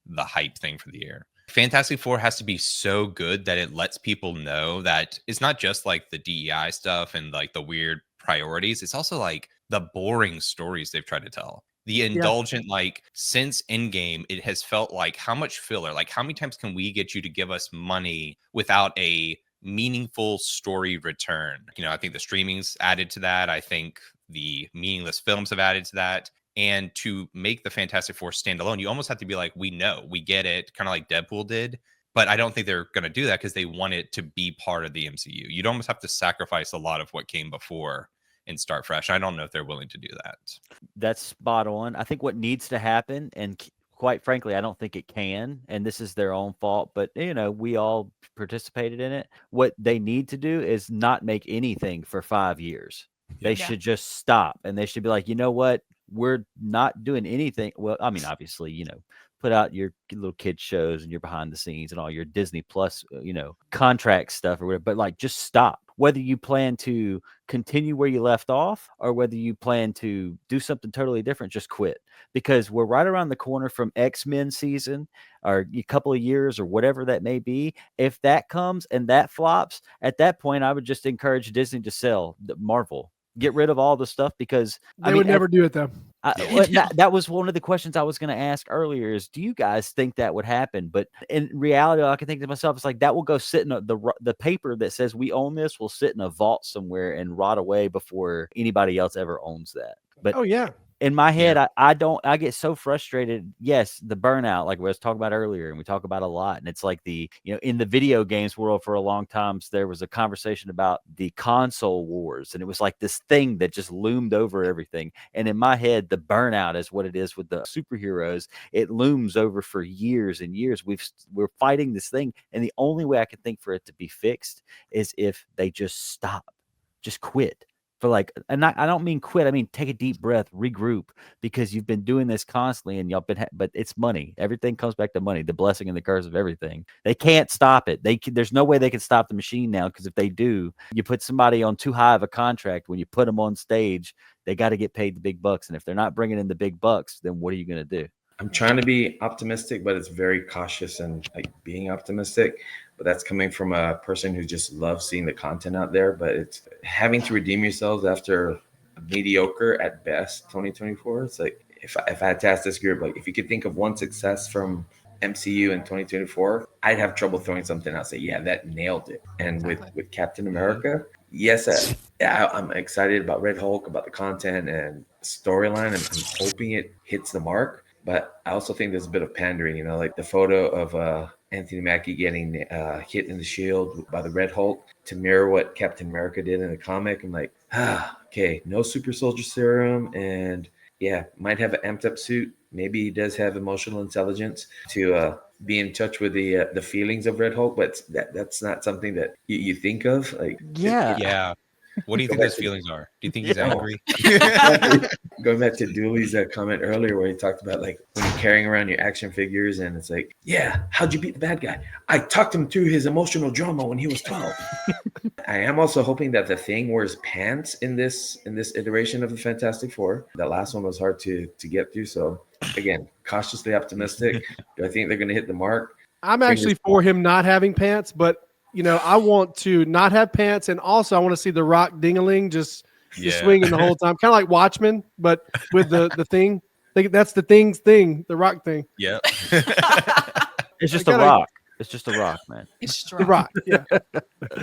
the hype thing for the year. Fantastic Four has to be so good that it lets people know that it's not just the DEI stuff and the weird priorities. It's also the boring stories they've tried to tell. The indulgent, since Endgame, it has felt how much filler, how many times can we get you to give us money without a meaningful story return? I think the streaming's added to that. I think the meaningless films have added to that. And to make the Fantastic Four stand alone, you almost have to be we know, we get it, kind of like Deadpool did. But I don't think they're going to do that because they want it to be part of the MCU. You'd almost have to sacrifice a lot of what came before and start fresh. I don't know if they're willing to do that. That's spot on. I think what needs to happen, and quite frankly, I don't think it can, and this is their own fault, but we all participated in it. What they need to do is not make anything for 5 years. They should just stop, and they should be like, you know what? We're not doing anything. Well, I mean, obviously, put out your little kid shows and your behind the scenes and all your Disney Plus, contract stuff or whatever, but just stop. Whether you plan to continue where you left off or whether you plan to do something totally different, just quit, because we're right around the corner from X-Men season or a couple of years or whatever that may be. If that comes and that flops, at that point, I would just encourage Disney to sell Marvel. Get rid of all the stuff, because they would never do it though. That was one of the questions I was going to ask earlier is, do you guys think that would happen? But in reality, I can think to myself, it's that will go sit in the paper that says we own this will sit in a vault somewhere and rot away before anybody else ever owns that. But in my head, I get so frustrated. Yes, the burnout, like we was talking about earlier, and we talk about a lot. And it's in the video games world for a long time, there was a conversation about the console wars. And it was this thing that just loomed over everything. And in my head, the burnout is what it is with the superheroes. It looms over for years and years. We're fighting this thing. And the only way I can think for it to be fixed is if they just stop, just quit. And I don't mean quit. I mean, take a deep breath, regroup, because you've been doing this constantly and y'all but it's money. Everything comes back to money, the blessing and the curse of everything. They can't stop it. There's no way they can stop the machine now, because if they do, you put somebody on too high of a contract. When you put them on stage, they got to get paid the big bucks. And if they're not bringing in the big bucks, then what are you going to do? I'm trying to be optimistic, but it's very cautious and being optimistic. But that's coming from a person who just loves seeing the content out there. But it's having to redeem yourselves after mediocre at best 2024. It's if I had to ask this group, if you could think of one success from MCU in 2024, I'd have trouble throwing something out. Say, yeah, that nailed it. And with Captain America, yes, I'm excited about Red Hulk, about the content and storyline. I'm hoping it hits the mark. But I also think there's a bit of pandering, the photo of Anthony Mackie getting hit in the shield by the Red Hulk to mirror what Captain America did in the comic. I'm okay, no super soldier serum, and might have an amped up suit. Maybe he does have emotional intelligence to be in touch with the feelings of Red Hulk, but that's not something that you think of. Like, Yeah. What do you think those feelings are? Do you think he's angry? Going back to Dooley's comment earlier, where he talked about like when you're carrying around your action figures, and it's like, yeah, how'd you beat the bad guy? I talked him through his emotional drama when he was 12. I am also hoping that the Thing wears pants in this iteration of the Fantastic Four. The last one was hard to get through, so again, cautiously optimistic. Do I think they're going to hit the mark? I'm actually for him not having pants, but I want to not have pants, and also I want to see the Rock ding-a-ling just swinging the whole time, kind of like Watchmen, but with the thing. That's the thing, the Rock thing. Yeah, it's just a rock. It's just a rock, man. It's the Rock. Yeah,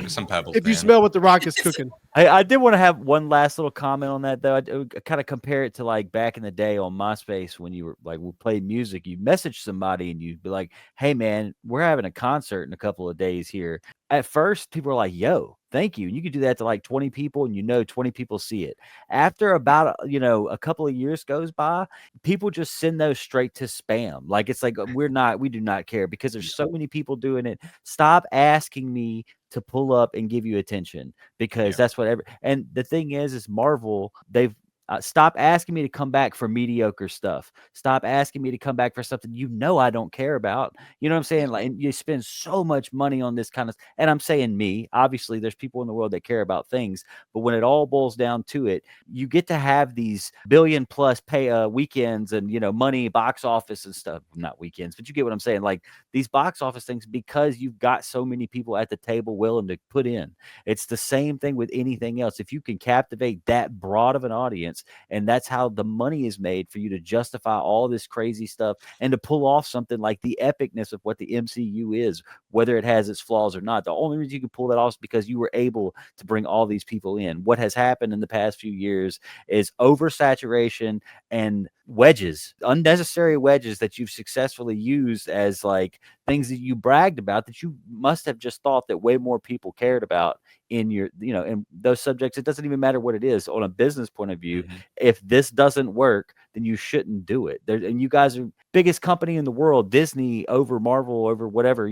some pebbles. If you smell what the Rock is cooking. I did want to have one last little comment on that, though. I kind of compare it to like back in the day on MySpace when you were like, we played music. You message somebody and you'd be like, "Hey, man, we're having a concert in a couple of days here." At first, people are like, "Yo, thank you." And you could do that to like 20 people, and 20 people see it. After about a couple of years goes by, people just send those straight to spam. Like it's like we do not care because there's so many people doing it. Stop asking me to pull up and give you attention because that's whatever. And the thing is Marvel, they've stop asking me to come back for mediocre stuff. Stop asking me to come back for something I don't care about. You know what I'm saying? Like, and you spend so much money on this kind of, and I'm saying me. Obviously, there's people in the world that care about things, but when it all boils down to it, you get to have these billion plus pay weekends and money, box office and stuff. Not weekends, but you get what I'm saying. Like these box office things because you've got so many people at the table willing to put in. It's the same thing with anything else. If you can captivate that broad of an audience. And that's how the money is made for you to justify all this crazy stuff and to pull off something like the epicness of what the MCU is, whether it has its flaws or not. The only reason you can pull that off is because you were able to bring all these people in. What has happened in the past few years is oversaturation and wedges, unnecessary wedges that you've successfully used as like things that you bragged about that you must have just thought that way more people cared about in your, in those subjects. It doesn't even matter what it is on a business point of view. If this doesn't work, then you shouldn't do it. And you guys are biggest company in the world, Disney over Marvel, over whatever,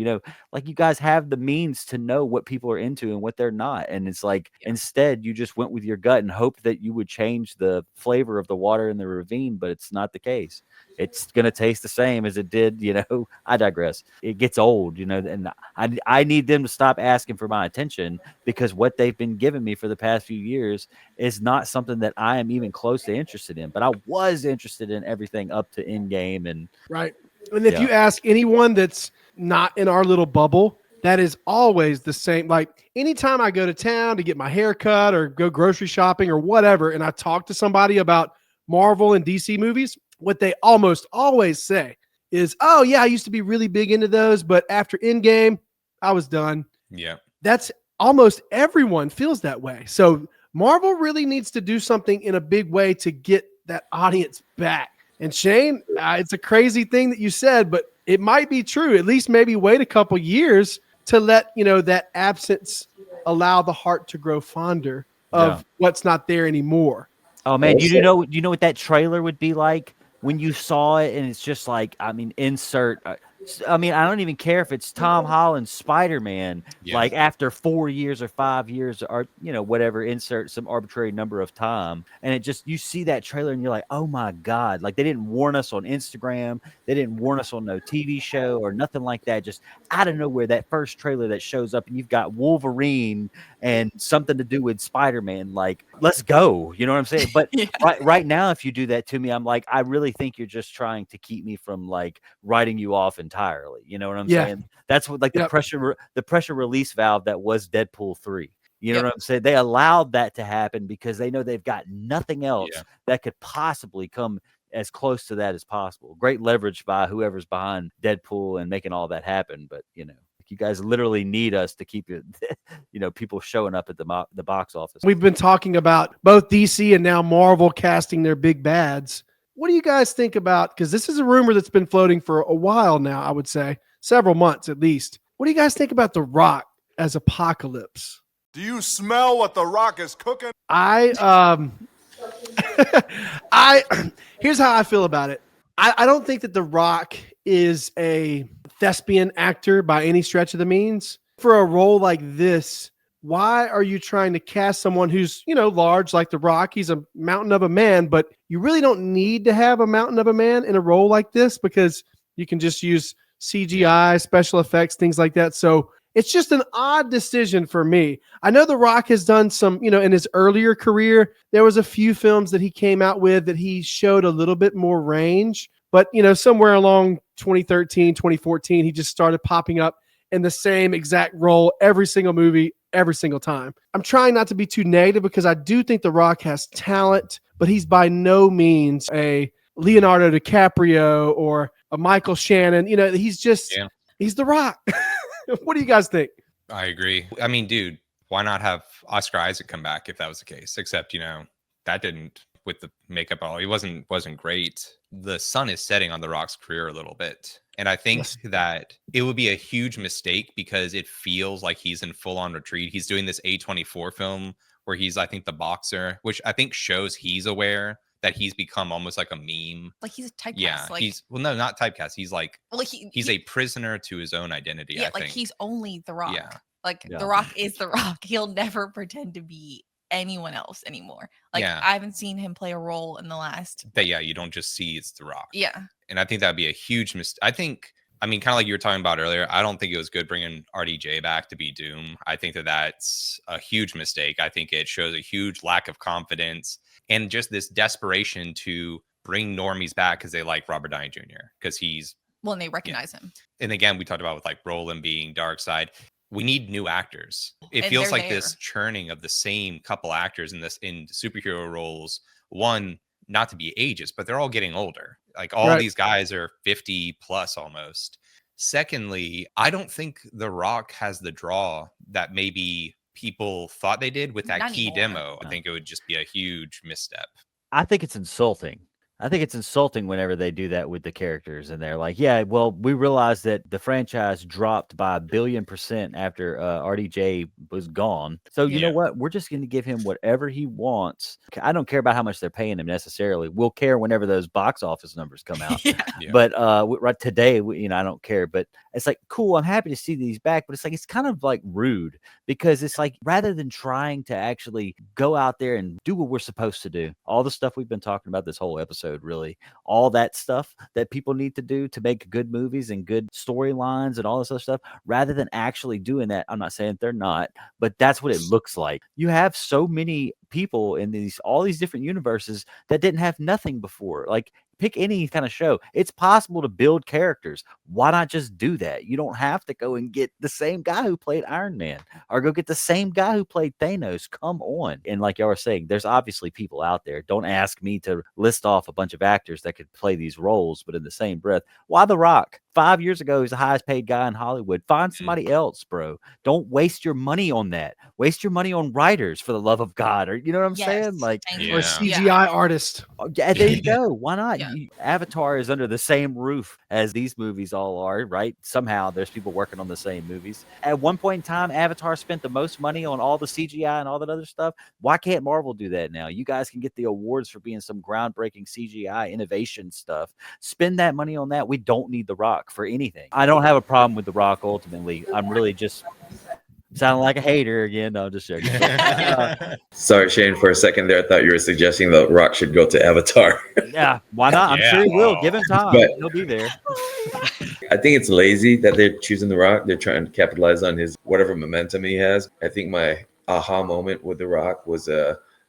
like you guys have the means to know what people are into and what they're not. And it's like, instead you just went with your gut and hoped that you would change the flavor of the water in the ravine, but it's not the case. It's going to taste the same as it did, I digress. It gets old, and I need them to stop asking for my attention because what they've been giving me for the past few years is not something that I am even close to interested in, but I was interested in everything up to Endgame and right. And if you ask anyone that's not in our little bubble, that is always the same. Like anytime I go to town to get my hair cut or go grocery shopping or whatever, and I talk to somebody about Marvel and DC movies, what they almost always say is, "Oh yeah, I used to be really big into those, but after Endgame, I was done." Yeah. That's almost everyone feels that way. So Marvel really needs to do something in a big way to get that audience back. And Shane, it's a crazy thing that you said, but it might be true. At least maybe wait a couple years to let, that absence allow the heart to grow fonder of what's not there anymore. Oh man, you know what that trailer would be like when you saw it, and it's just like, insert. I don't even care if it's Tom Holland's Spider-Man, like after 4 years or 5 years or, whatever, insert some arbitrary number of time. And it just, you see that trailer and you're like, oh my God, like they didn't warn us on Instagram. They didn't warn us on no TV show or nothing like that. Just out of nowhere, that first trailer that shows up and you've got Wolverine and something to do with Spider-Man, like, let's go. You know what I'm saying? But right now, if you do that to me, I'm like, I really think you're just trying to keep me from like writing you off entirely. You know what I'm saying? That's what like the pressure release valve that was Deadpool 3. You know what I'm saying? They allowed that to happen because they know they've got nothing else that could possibly come as close to that as possible. Great leverage by whoever's behind Deadpool and making all that happen. But you guys literally need us to keep it, people showing up at the box office. We've been talking about both DC and now Marvel casting their big bads. What do you guys think about, because this is a rumor that's been floating for a while now, I would say several months at least. What do you guys think about The Rock as Apocalypse? Do you smell what The Rock is cooking? Here's how I feel about it. I don't think that The Rock is a thespian actor by any stretch of the means. For a role like this, why are you trying to cast someone who's, large like The Rock? He's a mountain of a man, but you really don't need to have a mountain of a man in a role like this because you can just use CGI, special effects, things like that. So it's just an odd decision for me. I know The Rock has done some, in his earlier career, there was a few films that he came out with that he showed a little bit more range. But, somewhere along 2013, 2014, he just started popping up in the same exact role every single movie, every single time. I'm trying not to be too negative because I do think The Rock has talent, but he's by no means a Leonardo DiCaprio or a Michael Shannon. He's just, he's The Rock. What do you guys think? I agree. I mean, dude, why not have Oscar Isaac come back if that was the case? Except, that didn't with the makeup all. He wasn't great. The sun is setting on The Rock's career a little bit. And I think that it would be a huge mistake because it feels like he's in full on retreat. He's doing this A24 film where he's, I think, the boxer, which I think shows he's aware that he's become almost like a meme. Like he's a typecast. Yeah, he's no, not typecast. He's like, he's a prisoner to his own identity. Yeah, I think. He's only The Rock. Yeah. The Rock is The Rock. He'll never pretend to be anyone else anymore. I haven't seen him play a role in the last. But you don't just see it's The Rock. Yeah. And I think that'd be a huge mistake. I mean, kind of like you were talking about earlier, I don't think it was good bringing RDJ back to be Doom. I think that that's a huge mistake. I think it shows a huge lack of confidence and just this desperation to bring normies back because they like Robert Downey Jr. because he's... Well, and they recognize him. And again, we talked about with like Roland being Darkseid. We need new actors. It feels like this churning of the same couple actors in superhero roles. One, not to be ageist, but they're all getting older. Like all these guys are 50 plus almost. Secondly, I don't think The Rock has the draw that maybe people thought they did with that key demo. I think it would just be a huge misstep. I think it's insulting. I think it's insulting whenever they do that with the characters and they're like, yeah, well, we realized that the franchise dropped by 1 billion% after RDJ was gone. So you know what? We're just going to give him whatever he wants. I don't care about how much they're paying him necessarily. We'll care whenever those box office numbers come out. But right today, I don't care. But it's like, cool, I'm happy to see these back. But it's like, it's kind of like rude because it's like, rather than trying to actually go out there and do what we're supposed to do, all the stuff we've been talking about this whole episode, really all that stuff that people need to do to make good movies and good storylines and all this other stuff, rather than actually doing that. I'm not saying they're not, but that's what it looks like. You have so many people in all these different universes that didn't have nothing before. Like, pick any kind of show. It's possible to build characters. Why not just do that? You don't have to go and get the same guy who played Iron Man or go get the same guy who played Thanos. Come on. And like y'all were saying, there's obviously people out there. Don't ask me to list off a bunch of actors that could play these roles, but in the same breath, why The Rock? 5 years ago, he's the highest paid guy in Hollywood. Find somebody else, bro. Don't waste your money on that. Waste your money on writers, for the love of God. Or you know what I'm saying? Like, or CGI artist. Yeah, there you go. Why not? Avatar is under the same roof as these movies all are, right? Somehow there's people working on the same movies. At one point in time, Avatar spent the most money on all the CGI and all that other stuff. Why can't Marvel do that now? You guys can get the awards for being some groundbreaking CGI innovation stuff. Spend that money on that. We don't need The Rock for anything. I don't have a problem with The Rock ultimately. I'm really just sounding like a hater again. No, I'm just joking. Sorry, Shane, for a second there, I thought you were suggesting The Rock should go to Avatar. Yeah, why not? I'm sure he will. Give him time. But he'll be there. I think it's lazy that they're choosing The Rock. They're trying to capitalize on his whatever momentum he has. I think my aha moment with The Rock was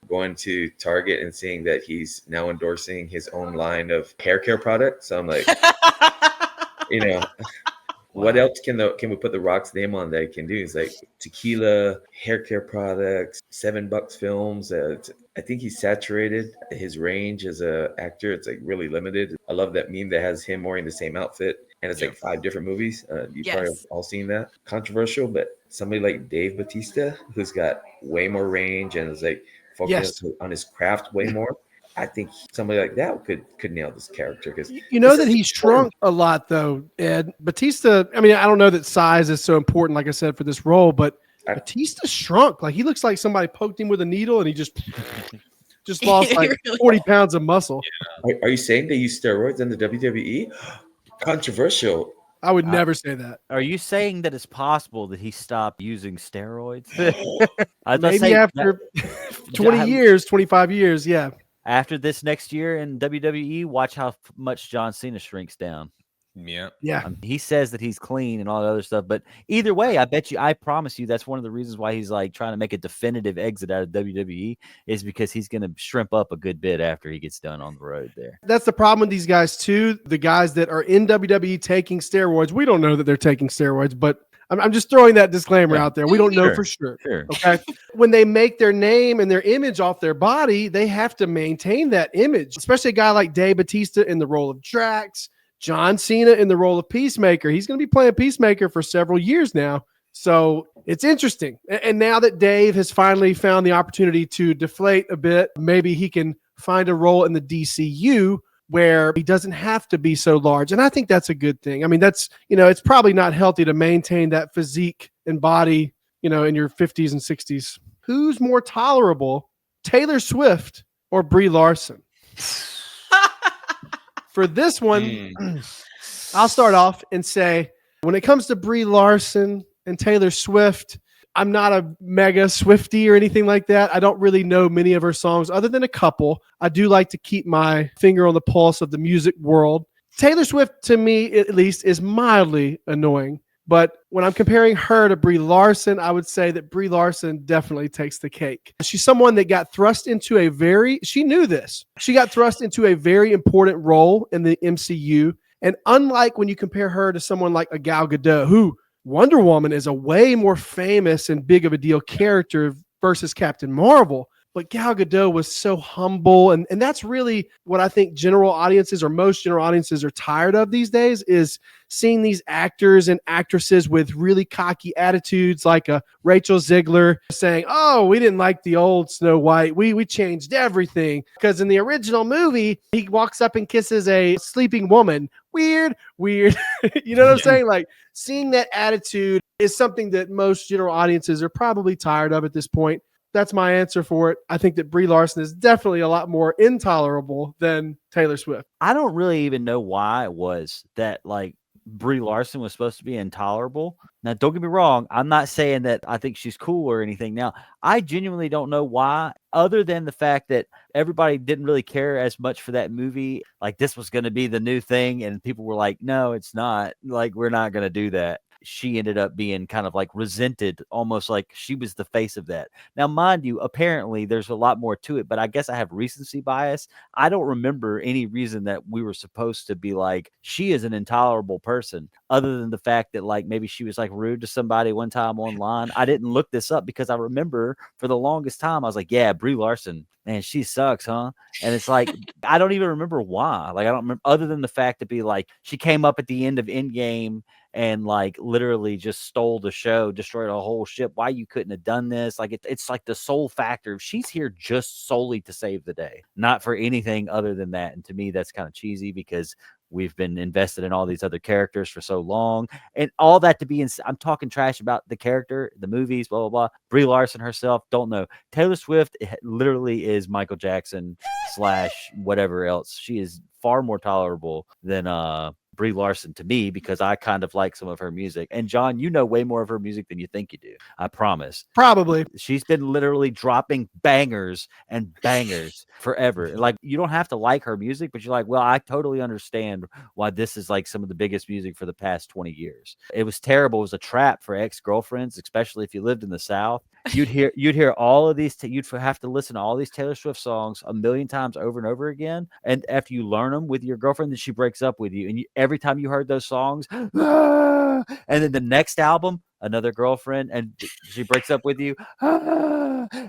going to Target and seeing that he's now endorsing his own line of hair care products. So I'm like, what else can we put The Rock's name on that he can do? He's like tequila, hair care products, $7 films. I think he's saturated. His range as a actor, it's like really limited. I love that meme that has him wearing the same outfit, and it's like 5 different movies. You probably have all seen that. Controversial, but somebody like Dave Bautista, who's got way more range and is like focused on his craft way more. I think somebody like that could nail this character because that he's shrunk a lot though, Ed. Batista, I mean, I don't know that size is so important, like I said, for this role, but Batista shrunk. Like he looks like somebody poked him with a needle and he just lost like 40 pounds of muscle. Are you saying they use steroids in the WWE? Controversial. I would never say that. Are you saying that it's possible that he stopped using steroids? Maybe after 20 years, 25 years, yeah. After this next year in WWE, watch how much John Cena shrinks down. Yeah. He says that he's clean and all that other stuff, but either way, I promise you, that's one of the reasons why he's like trying to make a definitive exit out of WWE is because he's going to shrimp up a good bit after he gets done on the road there. That's the problem with these guys too. The guys that are in WWE taking steroids, we don't know that they're taking steroids, but I'm just throwing that disclaimer out there. We don't know for sure. Okay. When they make their name and their image off their body, they have to maintain that image, especially a guy like Dave Bautista in the role of Drax, John Cena in the role of Peacemaker. He's going to be playing Peacemaker for several years now. So it's interesting. And now that Dave has finally found the opportunity to deflate a bit, maybe he can find a role in the DCEU where he doesn't have to be so large. And I think that's a good thing. I mean, that's, it's probably not healthy to maintain that physique and body, in your 50s and 60s. Who's more tolerable, Taylor Swift or Brie Larson? For this one, I'll start off and say, when it comes to Brie Larson and Taylor Swift, I'm not a mega Swiftie or anything like that. I don't really know many of her songs other than a couple. I do like to keep my finger on the pulse of the music world. Taylor Swift, to me, at least, is mildly annoying. But when I'm comparing her to Brie Larson, I would say that Brie Larson definitely takes the cake. She's someone that got thrust into she knew this. She got thrust into a very important role in the MCU. And unlike when you compare her to someone like a Gal Gadot, who Wonder Woman is a way more famous and big of a deal character versus Captain Marvel. But Gal Gadot was so humble. And that's really what I think general audiences or most general audiences are tired of these days is seeing these actors and actresses with really cocky attitudes like a Rachel Zegler saying, oh, we didn't like the old Snow White. We changed everything. Because in the original movie, he walks up and kisses a sleeping woman. Weird. You know what I'm saying? Like seeing that attitude is something that most general audiences are probably tired of at this point. That's my answer for it. I think that Brie Larson is definitely a lot more intolerable than Taylor Swift. I don't really even know why it was that like Brie Larson was supposed to be intolerable. Now, don't get me wrong. I'm not saying that I think she's cool or anything. Now, I genuinely don't know why, other than the fact that everybody didn't really care as much for that movie. Like this was going to be the new thing. And people were like, no, it's not. Like, we're not going to do that. She ended up being kind of like resented, almost like she was the face of that. Now, mind you, apparently there's a lot more to it, but I guess I have recency bias. I don't remember any reason that we were supposed to be like, she is an intolerable person, other than the fact that like maybe she was like rude to somebody one time online. I didn't look this up because I remember for the longest time, I was like, yeah, Brie Larson, man, she sucks, huh? And it's like, I don't even remember why. Like, I don't remember, other than the fact to be like, she came up at the end of Endgame and like literally just stole the show, destroyed a whole ship. Why you couldn't have done this? Like it's like the sole factor. She's here just solely to save the day, not for anything other than that. And to me, that's kind of cheesy because we've been invested in all these other characters for so long, and all that to be. I'm talking trash about the character, the movies, blah blah blah. Brie Larson herself, don't know. Taylor Swift literally is Michael Jackson / whatever else. She is far more tolerable than Brie Larson to me because I kind of like some of her music. And John, you know way more of her music than you think you do. I promise. Probably. She's been literally dropping bangers and bangers forever. Like you don't have to like her music, but you're like, well, I totally understand why this is like some of the biggest music for the past 20 years. It was terrible. It was a trap for ex-girlfriends, especially if you lived in the South. You'd hear all of these. You'd have to listen to all these Taylor Swift songs a million times over and over again. And after you learn them with your girlfriend, then she breaks up with you. And every time you heard those songs, and then the next album, another girlfriend, and she breaks up with you.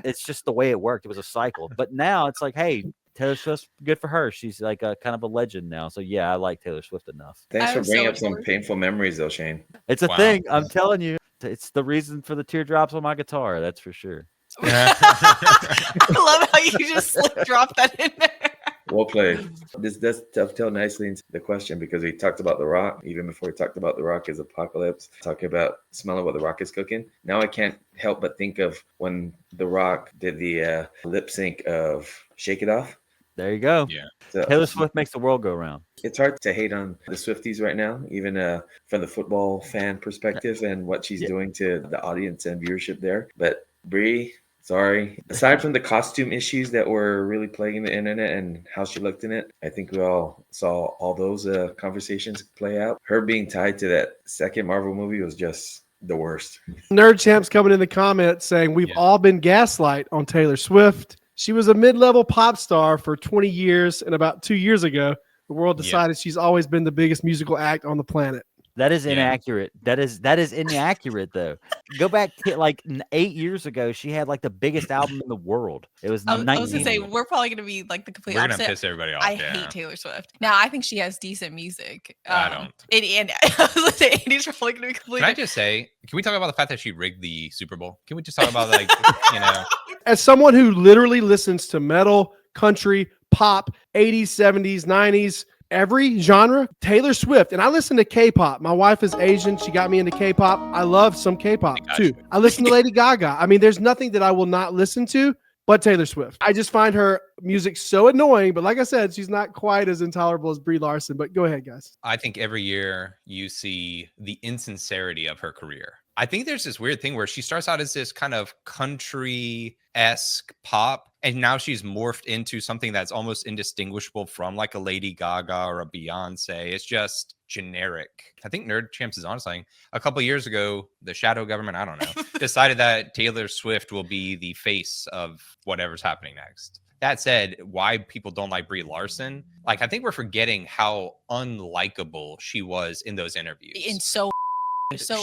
It's just the way it worked. It was a cycle. But now it's like, hey, Taylor Swift's good for her. She's like a kind of a legend now. So yeah, I like Taylor Swift enough. Thanks for bringing up some painful memories, though, Shane. It's a thing. I'm telling you. It's the reason for the teardrops on my guitar. That's for sure. I love how you just drop that in there. Well played. This does dovetail nicely into the question because we talked about The Rock. Even before we talked about The Rock is Apocalypse, talking about smelling what The Rock is cooking. Now I can't help but think of when The Rock did the lip sync of Shake It Off. There you go. Yeah. So, Taylor Swift makes the world go round. it's hard to hate on the Swifties right now, even from the football fan perspective and what she's doing to the audience and viewership there. But Brie, sorry. Aside from the costume issues that were really plaguing the internet and how she looked in it, I think we all saw all those conversations play out. Her being tied to that second Marvel movie was just the worst. Nerd Champ's coming in the comments saying we've all been gaslight on Taylor Swift. She was a mid-level pop star for 20 years, and about 2 years ago, the world decided she's always been the biggest musical act on the planet. That is inaccurate. That is inaccurate though. Go back to like 8 years ago, she had like the biggest album in the world. It was I was 19. gonna say we're probably gonna be like the complete We're gonna opposite. piss everybody off. I hate Taylor Swift. Now I think she has decent music. I don't. And I was gonna say Andy's probably gonna be completely. Can I just say, can we talk about the fact that she rigged the Super Bowl? Can we just talk about like, you know? As someone who literally listens to metal, country, pop, 80s, 70s, 90s, every genre, Taylor Swift, and I listen to K-pop. My wife is Asian. She got me into K-pop. I love some K-pop too. I listen to Lady Gaga. I mean, there's nothing that I will not listen to but Taylor Swift. I just find her music so annoying, but like I said, she's not quite as intolerable as Brie Larson. But go ahead, guys. I think every year you see the insincerity of her career. I think there's this weird thing where she starts out as this kind of country-esque pop, and now she's morphed into something that's almost indistinguishable from like a Lady Gaga or a Beyonce. It's just generic. I think Nerd Champs is on saying a couple of years ago, the shadow government, I don't know, decided that Taylor Swift will be the face of whatever's happening next. That said, why people don't like Brie Larson, like I think we're forgetting how unlikable she was in those interviews. And so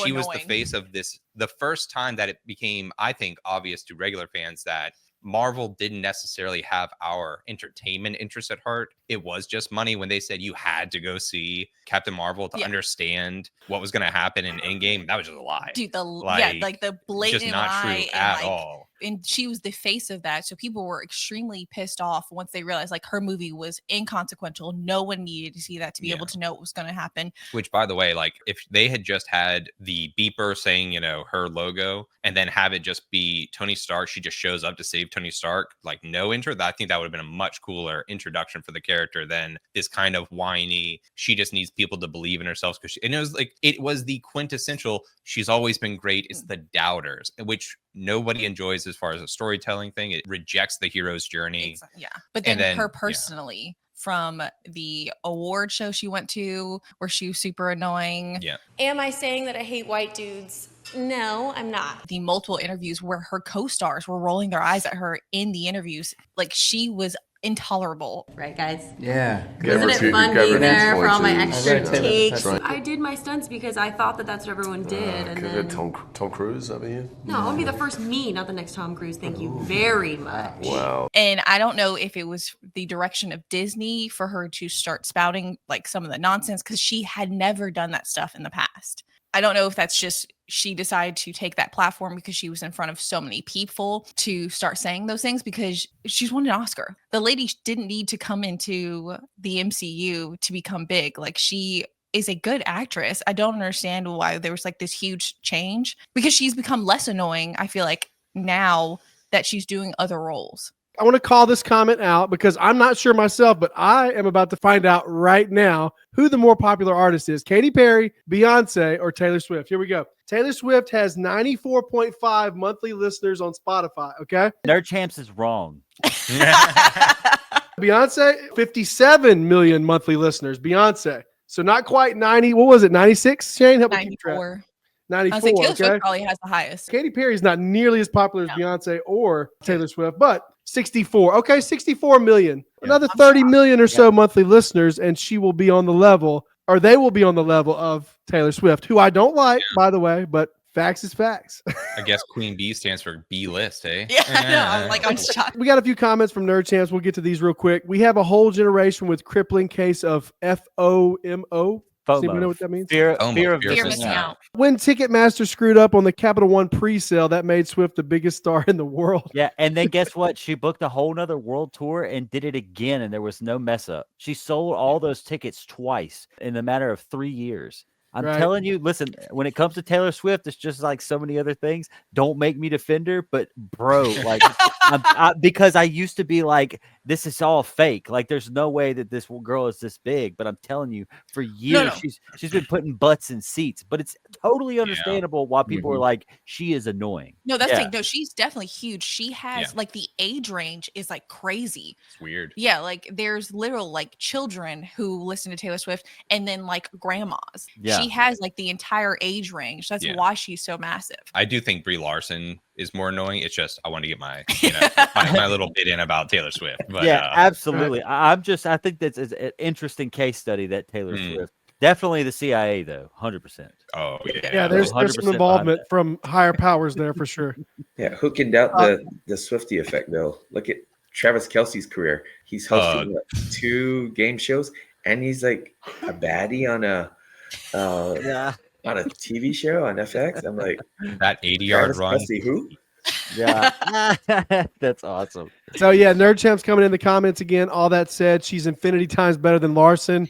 she was the annoying. face of this. The first time that it became, I think, obvious to regular fans that Marvel didn't necessarily have our entertainment interest at heart. It was just money when they said you had to go see Captain Marvel to understand what was going to happen in Endgame. That was just a lie. Dude, the blatant just not lie true at all. And she was the face of that. So people were extremely pissed off once they realized like her movie was inconsequential. No one needed to see that to be able to know what was going to happen. Which, by the way, like if they had just had the beeper saying, you know, her logo and then have it just be Tony Stark, she just shows up to save Tony Stark, like no intro, I think that would have been a much cooler introduction for the character than this kind of whiny, she just needs people to believe in herself. And it was the quintessential, she's always been great. It's the doubters, which nobody enjoys as far as a storytelling thing. It rejects the hero's journey. Yeah. But then her personally, from the award show she went to where she was super annoying. Yeah. Am I saying that I hate white dudes? No, I'm not. The multiple interviews where her co-stars were rolling their eyes at her in the interviews. Like she was intolerable. Right, guys? Yeah. Isn't it fun being there for all my extra takes? Right. I did my stunts because I thought that that's what everyone did. And then... Tom Cruise, I mean. No, I'll be the first me, not the next Tom Cruise. Thank you very much. Wow. And I don't know if it was the direction of Disney for her to start spouting like some of the nonsense because she had never done that stuff in the past. I don't know if that's just she decided to take that platform because she was in front of so many people to start saying those things because she's won an Oscar. The lady didn't need to come into the MCU to become big. Like she is a good actress. I don't understand why there was like this huge change because she's become less annoying. I feel like now that she's doing other roles. I want to call this comment out because I'm not sure myself, but I am about to find out right now who the more popular artist is, Katy Perry, Beyonce, or Taylor Swift. Here we go. Taylor Swift has 94.5 monthly listeners on Spotify, okay? Nerd Champs is wrong. Beyonce, 57 million monthly listeners. Beyonce. So not quite 90. What was it, 96, Shane? Help me keep track. 94. 94, I think Taylor okay? Swift probably has the highest. Katy Perry is not nearly as popular as Beyonce or Taylor Swift, but 64. Okay, 64 million. Another 30 million or so monthly listeners, and she will be on the level, or they will be on the level of Taylor Swift, who I don't like, by the way, but facts is facts. I guess Queen Bee stands for B-list, eh? Yeah, I know. I'm shocked. We got a few comments from Nerd Champs. We'll get to these real quick. We have a whole generation with crippling case of FOMO. Does anybody know what that means? Fear of missing out. When Ticketmaster screwed up on the Capital One pre-sale, that made Swift the biggest star in the world. Yeah, and then guess what? She booked a whole nother world tour and did it again, and there was no mess up. She sold all those tickets twice in the matter of 3 years. I'm Right. telling you, listen, when it comes to Taylor Swift, it's just like so many other things. Don't make me defend her, but bro, like, because I used to be like, this is all fake. Like, there's no way that this girl is this big. But I'm telling you, for years, she's been putting butts in seats. But it's totally understandable why people are like, she is annoying. No, that's like, no, she's definitely huge. She has like the age range is like crazy. It's weird. Yeah, like there's literal like children who listen to Taylor Swift and then like grandmas. Yeah. She has like the entire age range. That's why she's so massive. I do think Brie Larson is more annoying. It's just I want to get my my little bit in about Taylor Swift. But, absolutely. I think that's an interesting case study that Taylor Swift. Definitely the CIA though, 100%. Oh yeah. Yeah, there's some involvement from higher powers there for sure. Yeah, who can doubt the Swiftie effect though? Look at Travis Kelce's career. He's hosting 2 game shows, and he's like a baddie on a on a TV show on FX. I'm like, that 80-yard run. Kelce, who? Yeah, that's awesome. So yeah, Nerd Champ's coming in the comments again. All that said, she's infinity times better than Larson.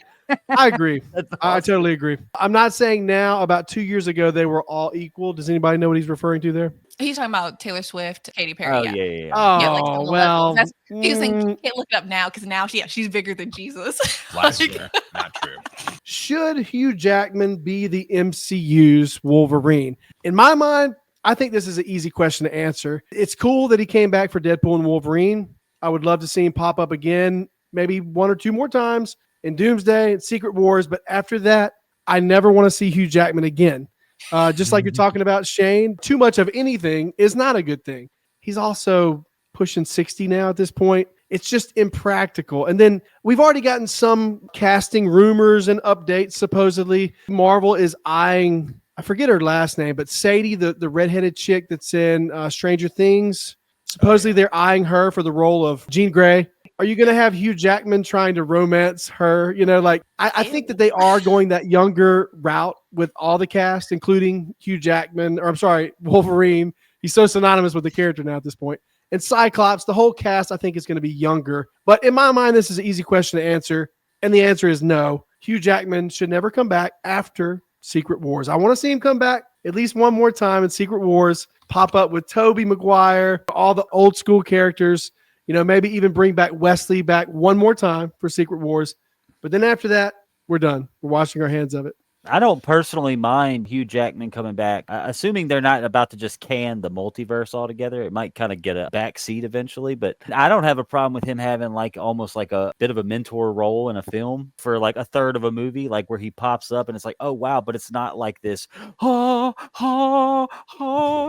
I agree. Awesome. I totally agree. I'm not saying now. About 2 years ago, they were all equal. Does anybody know what he's referring to there? He's talking about Taylor Swift, Katy Perry. Oh yeah. Oh, Yeah, like on the well. levels. He was saying you can't look it up now because now she's bigger than Jesus. Last year, not true. Should Hugh Jackman be the MCU's Wolverine? In my mind, I think this is an easy question to answer. It's cool that he came back for Deadpool and Wolverine. I would love to see him pop up again, maybe 1 or 2 more times in Doomsday and Secret Wars. But after that, I never want to see Hugh Jackman again. Just like you're talking about, Shane, too much of anything is not a good thing. He's also pushing 60 now at this point. It's just impractical. And then we've already gotten some casting rumors and updates. Supposedly, Marvel is eyeing, I forget her last name, but Sadie, the redheaded chick that's in Stranger Things. Supposedly, they're eyeing her for the role of Jean Grey. Are you going to have Hugh Jackman trying to romance her? You know, like I think that they are going that younger route with all the cast, including Hugh Jackman, or I'm sorry, Wolverine. He's so synonymous with the character now at this point. And Cyclops, the whole cast, I think is going to be younger. But in my mind, this is an easy question to answer. And the answer is no. Hugh Jackman should never come back after Secret Wars. I want to see him come back at least one more time in Secret Wars, pop up with Tobey Maguire, all the old school characters. You know, maybe even bring back Wesley back one more time for Secret Wars. But then after that, we're done. We're washing our hands of it. I don't personally mind Hugh Jackman coming back, assuming they're not about to just can the multiverse altogether. It might kind of get a back seat eventually, but I don't have a problem with him having like almost like a bit of a mentor role in a film for like a third of a movie, like where he pops up and it's like, oh wow, but it's not like this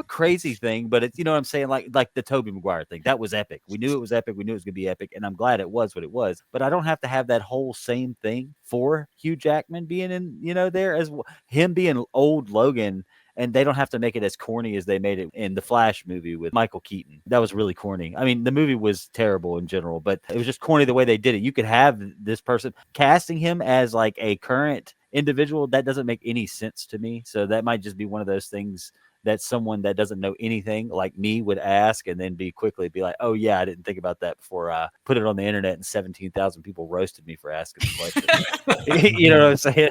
crazy thing, but it's, you know what I'm saying, like the Tobey Maguire thing. That was epic. We knew it was epic. We knew it was gonna be epic, and I'm glad it was what it was. But I don't have to have that whole same thing for Hugh Jackman being in, you know, there as him being old Logan, and they don't have to make it as corny as they made it in the Flash movie with Michael Keaton. That was really corny. I mean, the movie was terrible in general, but it was just corny the way they did it. You could have this person casting him as like a current individual. That doesn't make any sense to me. So that might just be one of those things that someone that doesn't know anything like me would ask and then be like, oh yeah, I didn't think about that before I put it on the internet and 17,000 people roasted me for asking the question. You know what I'm saying?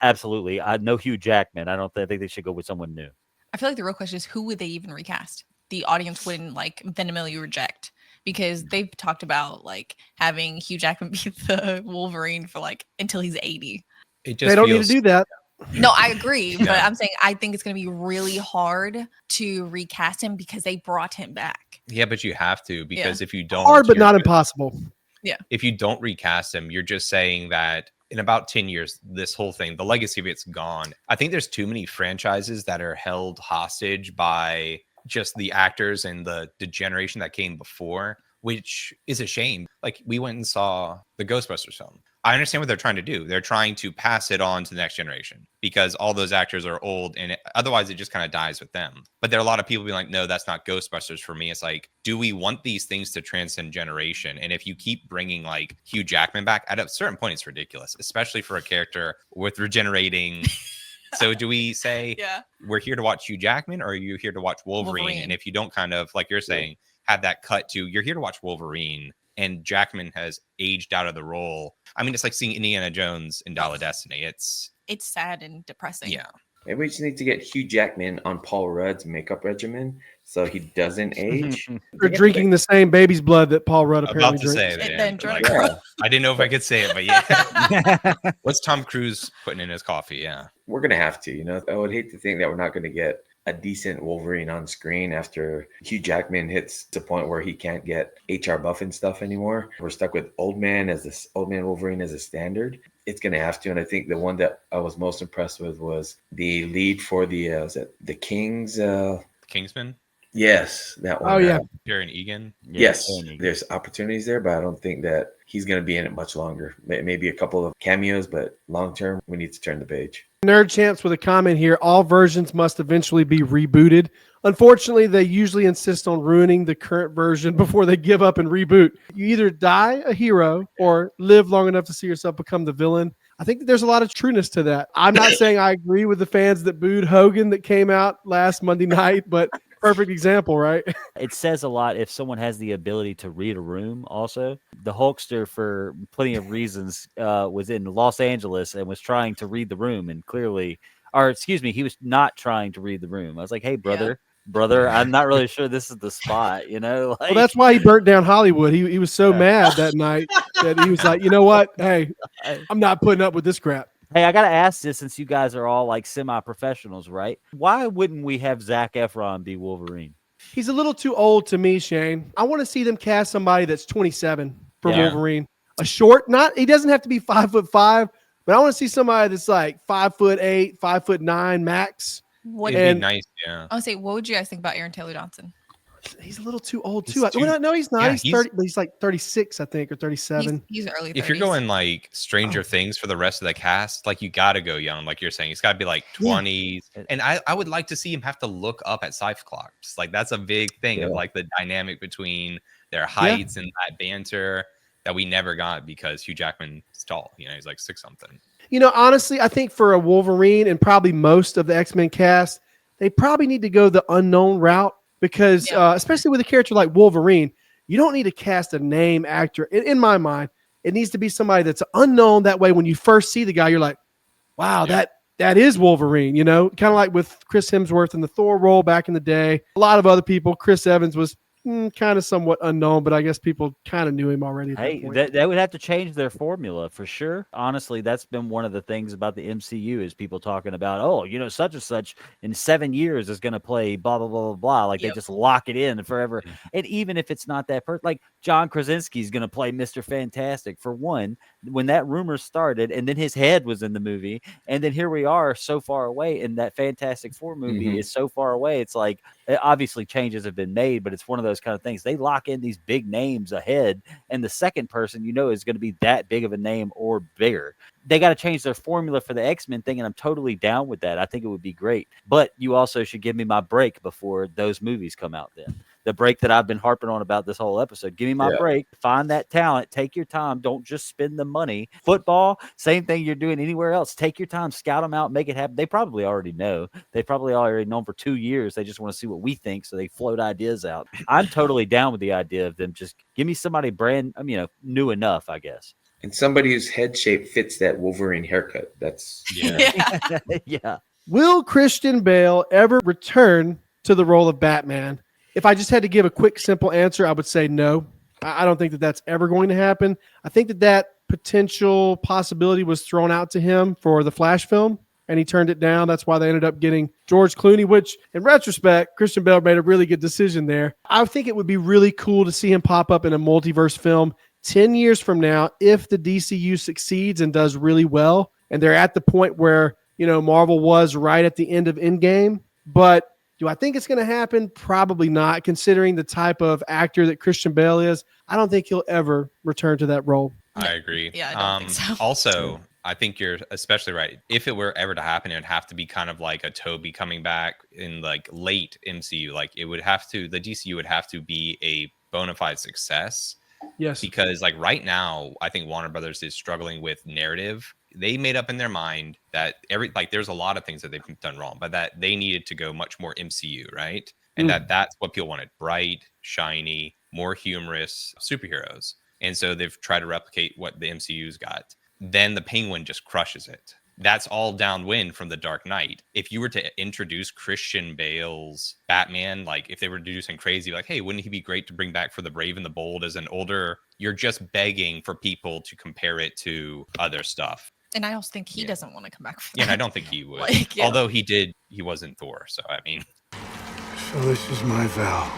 Absolutely. I know Hugh Jackman. I think they should go with someone new. I feel like the real question is, who would they even recast? The audience wouldn't like vehemently reject, because they've talked about like having Hugh Jackman be the Wolverine for like until he's 80. They don't need to do that. No, I agree. But I'm saying I think it's going to be really hard to recast him because they brought him back. Yeah, but you have to, because if you don't, hard but not impossible. Yeah. If you don't recast him, you're just saying that in about 10 years, this whole thing, the legacy of it's gone. I think there's too many franchises that are held hostage by just the actors and the generation that came before, which is a shame. Like, we went and saw the Ghostbusters film. I understand what they're trying to do. They're trying to pass it on to the next generation because all those actors are old, and otherwise it just kind of dies with them. But there are a lot of people being like, no, that's not Ghostbusters for me. It's like, do we want these things to transcend generation? And if you keep bringing like Hugh Jackman back, at a certain point, it's ridiculous, especially for a character with regenerating. So do we say we're here to watch Hugh Jackman, or are you here to watch Wolverine? And if you don't kind of, like you're saying, have that cut to you're here to watch Wolverine, and Jackman has aged out of the role. I mean, it's like seeing Indiana Jones in Dial of Destiny. It's it's sad and depressing. Yeah. Maybe we just need to get Hugh Jackman on Paul Rudd's makeup regimen so he doesn't age. Or drinking the same baby's blood that Paul Rudd apparently About to drinks. say It that. then Like, drunk. I didn't know if I could say it, but yeah. What's Tom Cruise putting in his coffee? Yeah. We're going to have to, you know. I would hate to think that we're not going to get a decent Wolverine on screen after Hugh Jackman hits the point where he can't get HR buff and stuff anymore. We're stuck with Old Man Wolverine as a standard. It's going to have to. And I think the one that I was most impressed with was the lead for the King's. Kingsman? Yes, that one. Oh, yeah. Kieran Egan? Yes, there's opportunities there, but I don't think that he's going to be in it much longer. Maybe a couple of cameos, but long term, we need to turn the page. Nerd Champs with a comment here. All versions must eventually be rebooted. Unfortunately, they usually insist on ruining the current version before they give up and reboot. You either die a hero or live long enough to see yourself become the villain. I think that there's a lot of trueness to that. I'm not saying I agree with the fans that booed Hogan that came out last Monday night, but perfect example, right? It says a lot if someone has the ability to read a room also. The Hulkster, for plenty of reasons, was in Los Angeles and was trying to read the room, and clearly, he was not trying to read the room. I was like, hey, brother, I'm not really sure this is the spot, you know? Like, Well, that's why he burnt down Hollywood. He was so mad that night that he was like, you know what? Hey, I'm not putting up with this crap. Hey, I got to ask this, since you guys are all like semi-professionals, right? Why wouldn't we have Zac Efron be Wolverine? He's a little too old to me, Shane. I want to see them cast somebody that's 27 for Wolverine. A short, he doesn't have to be 5'5", but I want to see somebody that's like 5'8", 5'9" max. It'd be nice, yeah. I'll say, what would you guys think about Aaron Taylor Johnson? He's a little too old too. No, he's not. Yeah, he's 30. He's like 36, I think, or 37. He's early 30s. If you're going like Stranger Things for the rest of the cast, like you got to go young. Like you're saying, it's got to be like 20s. Yeah. And I would like to see him have to look up at Cyclops. Like that's a big thing of like the dynamic between their heights and that banter that we never got because Hugh Jackman's tall. You know, he's like 6'something. You know, honestly, I think for a Wolverine and probably most of the X-Men cast, they probably need to go the unknown route. Because especially with a character like Wolverine, you don't need to cast a name actor. In my mind, it needs to be somebody that's unknown. That way, when you first see the guy, you're like, wow, that is Wolverine, you know? Kind of like with Chris Hemsworth in the Thor role back in the day. A lot of other people, Chris Evans was kind of somewhat unknown, but I guess people kind of knew him already. Hey, they would have to change their formula for sure. Honestly, that's been one of the things about the MCU is people talking about, oh, you know, such and such in 7 years is going to play blah, blah, blah, blah, blah. Like they just lock it in forever. And even if it's not that person, like John Krasinski is going to play Mr. Fantastic for one, when that rumor started, and then his head was in the movie. And then here we are so far away, and that Fantastic Four movie is so far away. It's like, obviously changes have been made, but it's one of those kind of things. They lock in these big names ahead, and the second person, you know, is going to be that big of a name or bigger. They got to change their formula for the X-Men thing, and I'm totally down with that. I think it would be great. But you also should give me my break before those movies come out then. The break that I've been harping on about this whole episode. Give me my break. Find that talent. Take your time. Don't just spend the money. Football, same thing you're doing anywhere else. Take your time. Scout them out. Make it happen. They probably already know. They probably already known for 2 years. They just want to see what we think, so they float ideas out. I'm totally down with the idea of them just give me somebody new enough, I guess. And somebody whose head shape fits that Wolverine haircut. That's yeah. Will Christian Bale ever return to the role of Batman? If I just had to give a quick, simple answer, I would say no. I don't think that that's ever going to happen. I think that potential possibility was thrown out to him for the Flash film, and he turned it down. That's why they ended up getting George Clooney, which, in retrospect, Christian Bale made a really good decision there. I think it would be really cool to see him pop up in a multiverse film 10 years from now if the DCU succeeds and does really well, and they're at the point where, you know, Marvel was right at the end of Endgame. But do I think it's going to happen? Probably not, considering the type of actor that Christian Bale is. I don't think he'll ever return to that role. I agree. Yeah, I don't think so. Also, I think you're especially right. If it were ever to happen, it would have to be kind of like a Toby coming back in like late MCU. Like it would have to, the DCU would have to be a bona fide success. Yes. Because like right now, I think Warner Brothers is struggling with narrative. They made up in their mind that there's a lot of things that they've done wrong, but that they needed to go much more MCU, right? And that's what people wanted: bright, shiny, more humorous superheroes. And so they've tried to replicate what the MCU's got. Then the Penguin just crushes it. that's all downwind from The Dark Knight. If you were to introduce Christian Bale's Batman, like if they were to do something crazy, like, hey, wouldn't he be great to bring back for the Brave and the Bold as an older, you're just begging for people to compare it to other stuff. And I also think he doesn't want to come back for that. Yeah, and I don't think he would. Like, although he wasn't Thor. So, I mean. So this is my vow.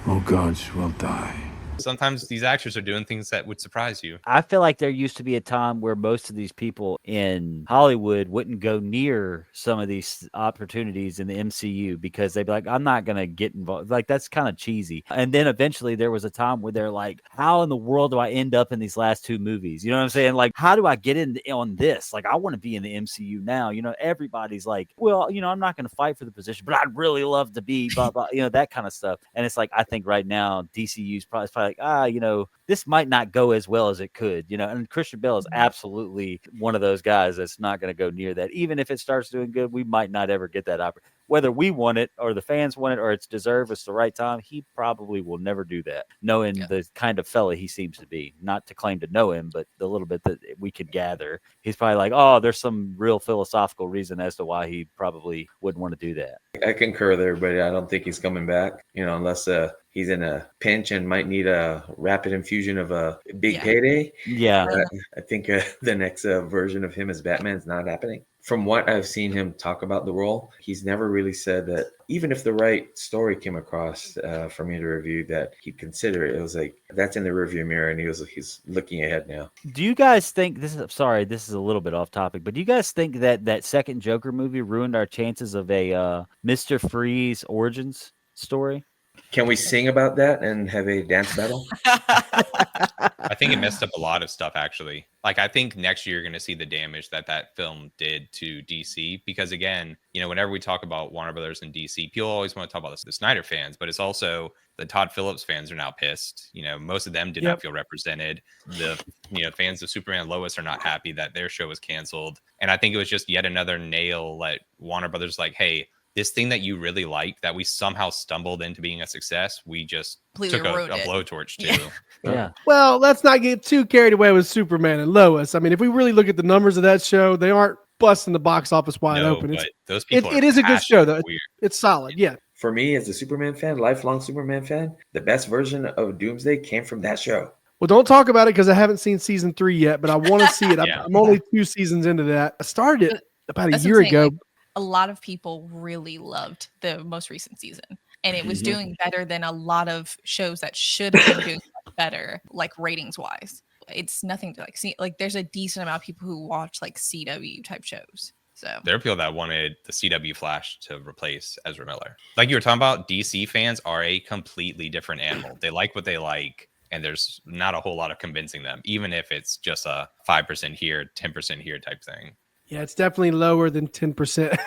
Oh gods will die. Sometimes these actors are doing things that would surprise you. I feel like there used to be a time where most of these people in Hollywood wouldn't go near some of these opportunities in the MCU because they'd be like, I'm not going to get involved. Like, that's kind of cheesy. And then eventually there was a time where they're like, how in the world do I end up in these last two movies? You know what I'm saying? Like, how do I get in on this? Like, I want to be in the MCU now. You know, everybody's like, well, you know, I'm not going to fight for the position, but I'd really love to be, blah, blah, you know, that kind of stuff. And it's like, I think right now, DCU's probably like, you know, this might not go as well as it could, you know, and Christian Bale is absolutely one of those guys that's not going to go near that. Even if it starts doing good, we might not ever get that opportunity. Whether we want it or the fans want it or it's deserved, it's the right time, he probably will never do that, knowing the kind of fella he seems to be. Not to claim to know him, but the little bit that we could gather, he's probably like, oh, there's some real philosophical reason as to why he probably wouldn't want to do that. I concur with everybody. I don't think he's coming back, you know, unless he's in a pinch and might need a rapid infusion of a big payday. Yeah. I think the next version of him as Batman's not happening. From what I've seen him talk about the role, he's never really said that even if the right story came across for me to review that he'd consider it. It was like, that's in the rearview mirror and he's looking ahead now. Do you guys think this is a little bit off topic, but do you guys think that second Joker movie ruined our chances of a Mr. Freeze origins story? Can we sing about that and have a dance battle? I think it messed up a lot of stuff, actually. Like, I think next year you're going to see the damage that film did to DC. Because, again, you know, whenever we talk about Warner Brothers and DC, people always want to talk about the Snyder fans, but it's also the Todd Phillips fans are now pissed. You know, most of them did not feel represented. The, you know, fans of Superman and Lois are not happy that their show was canceled. And I think it was just yet another nail that Warner Brothers like, hey, this thing that you really liked that we somehow stumbled into being a success, we just took a blowtorch to. Yeah. Well, let's not get too carried away with Superman and Lois. I mean, if we really look at the numbers of that show, they aren't busting the box office wide open. But those people it is a good show, though. It's solid. Yeah. For me, as a Superman fan, lifelong Superman fan, the best version of Doomsday came from that show. Well, don't talk about it because I haven't seen season 3 yet, but I want to see it. I'm only 2 seasons into that. I started it about a year ago. A lot of people really loved the most recent season, and it was doing better than a lot of shows that should have been doing better, like ratings wise. It's nothing to like see. Like, there's a decent amount of people who watch like CW type shows. So there are people that wanted the CW Flash to replace Ezra Miller. Like you were talking about, DC fans are a completely different animal. They like what they like, and there's not a whole lot of convincing them, even if it's just a 5% here, 10% here type thing. Yeah, it's definitely lower than 10%.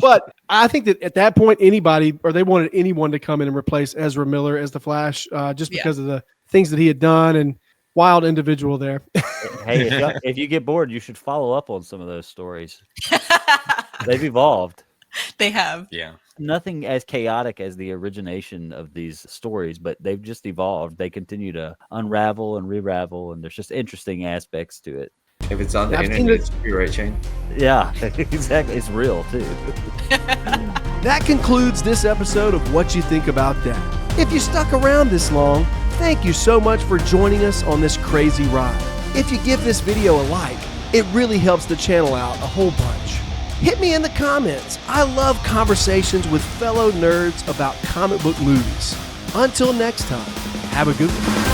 But I think that at that point, anybody, or they wanted anyone to come in and replace Ezra Miller as the Flash, just because of the things that he had done, and wild individual there. Hey, if you get bored, you should follow up on some of those stories. They've evolved. They have. Yeah. Nothing as chaotic as the origination of these stories, but they've just evolved. They continue to unravel and re-ravel, and there's just interesting aspects to it. If it's on the internet, it's copyright chain. Yeah, exactly. It's real, too. That concludes this episode of What You Think About That. If you stuck around this long, thank you so much for joining us on this crazy ride. If you give this video a like, it really helps the channel out a whole bunch. Hit me in the comments. I love conversations with fellow nerds about comic book movies. Until next time, have a good one.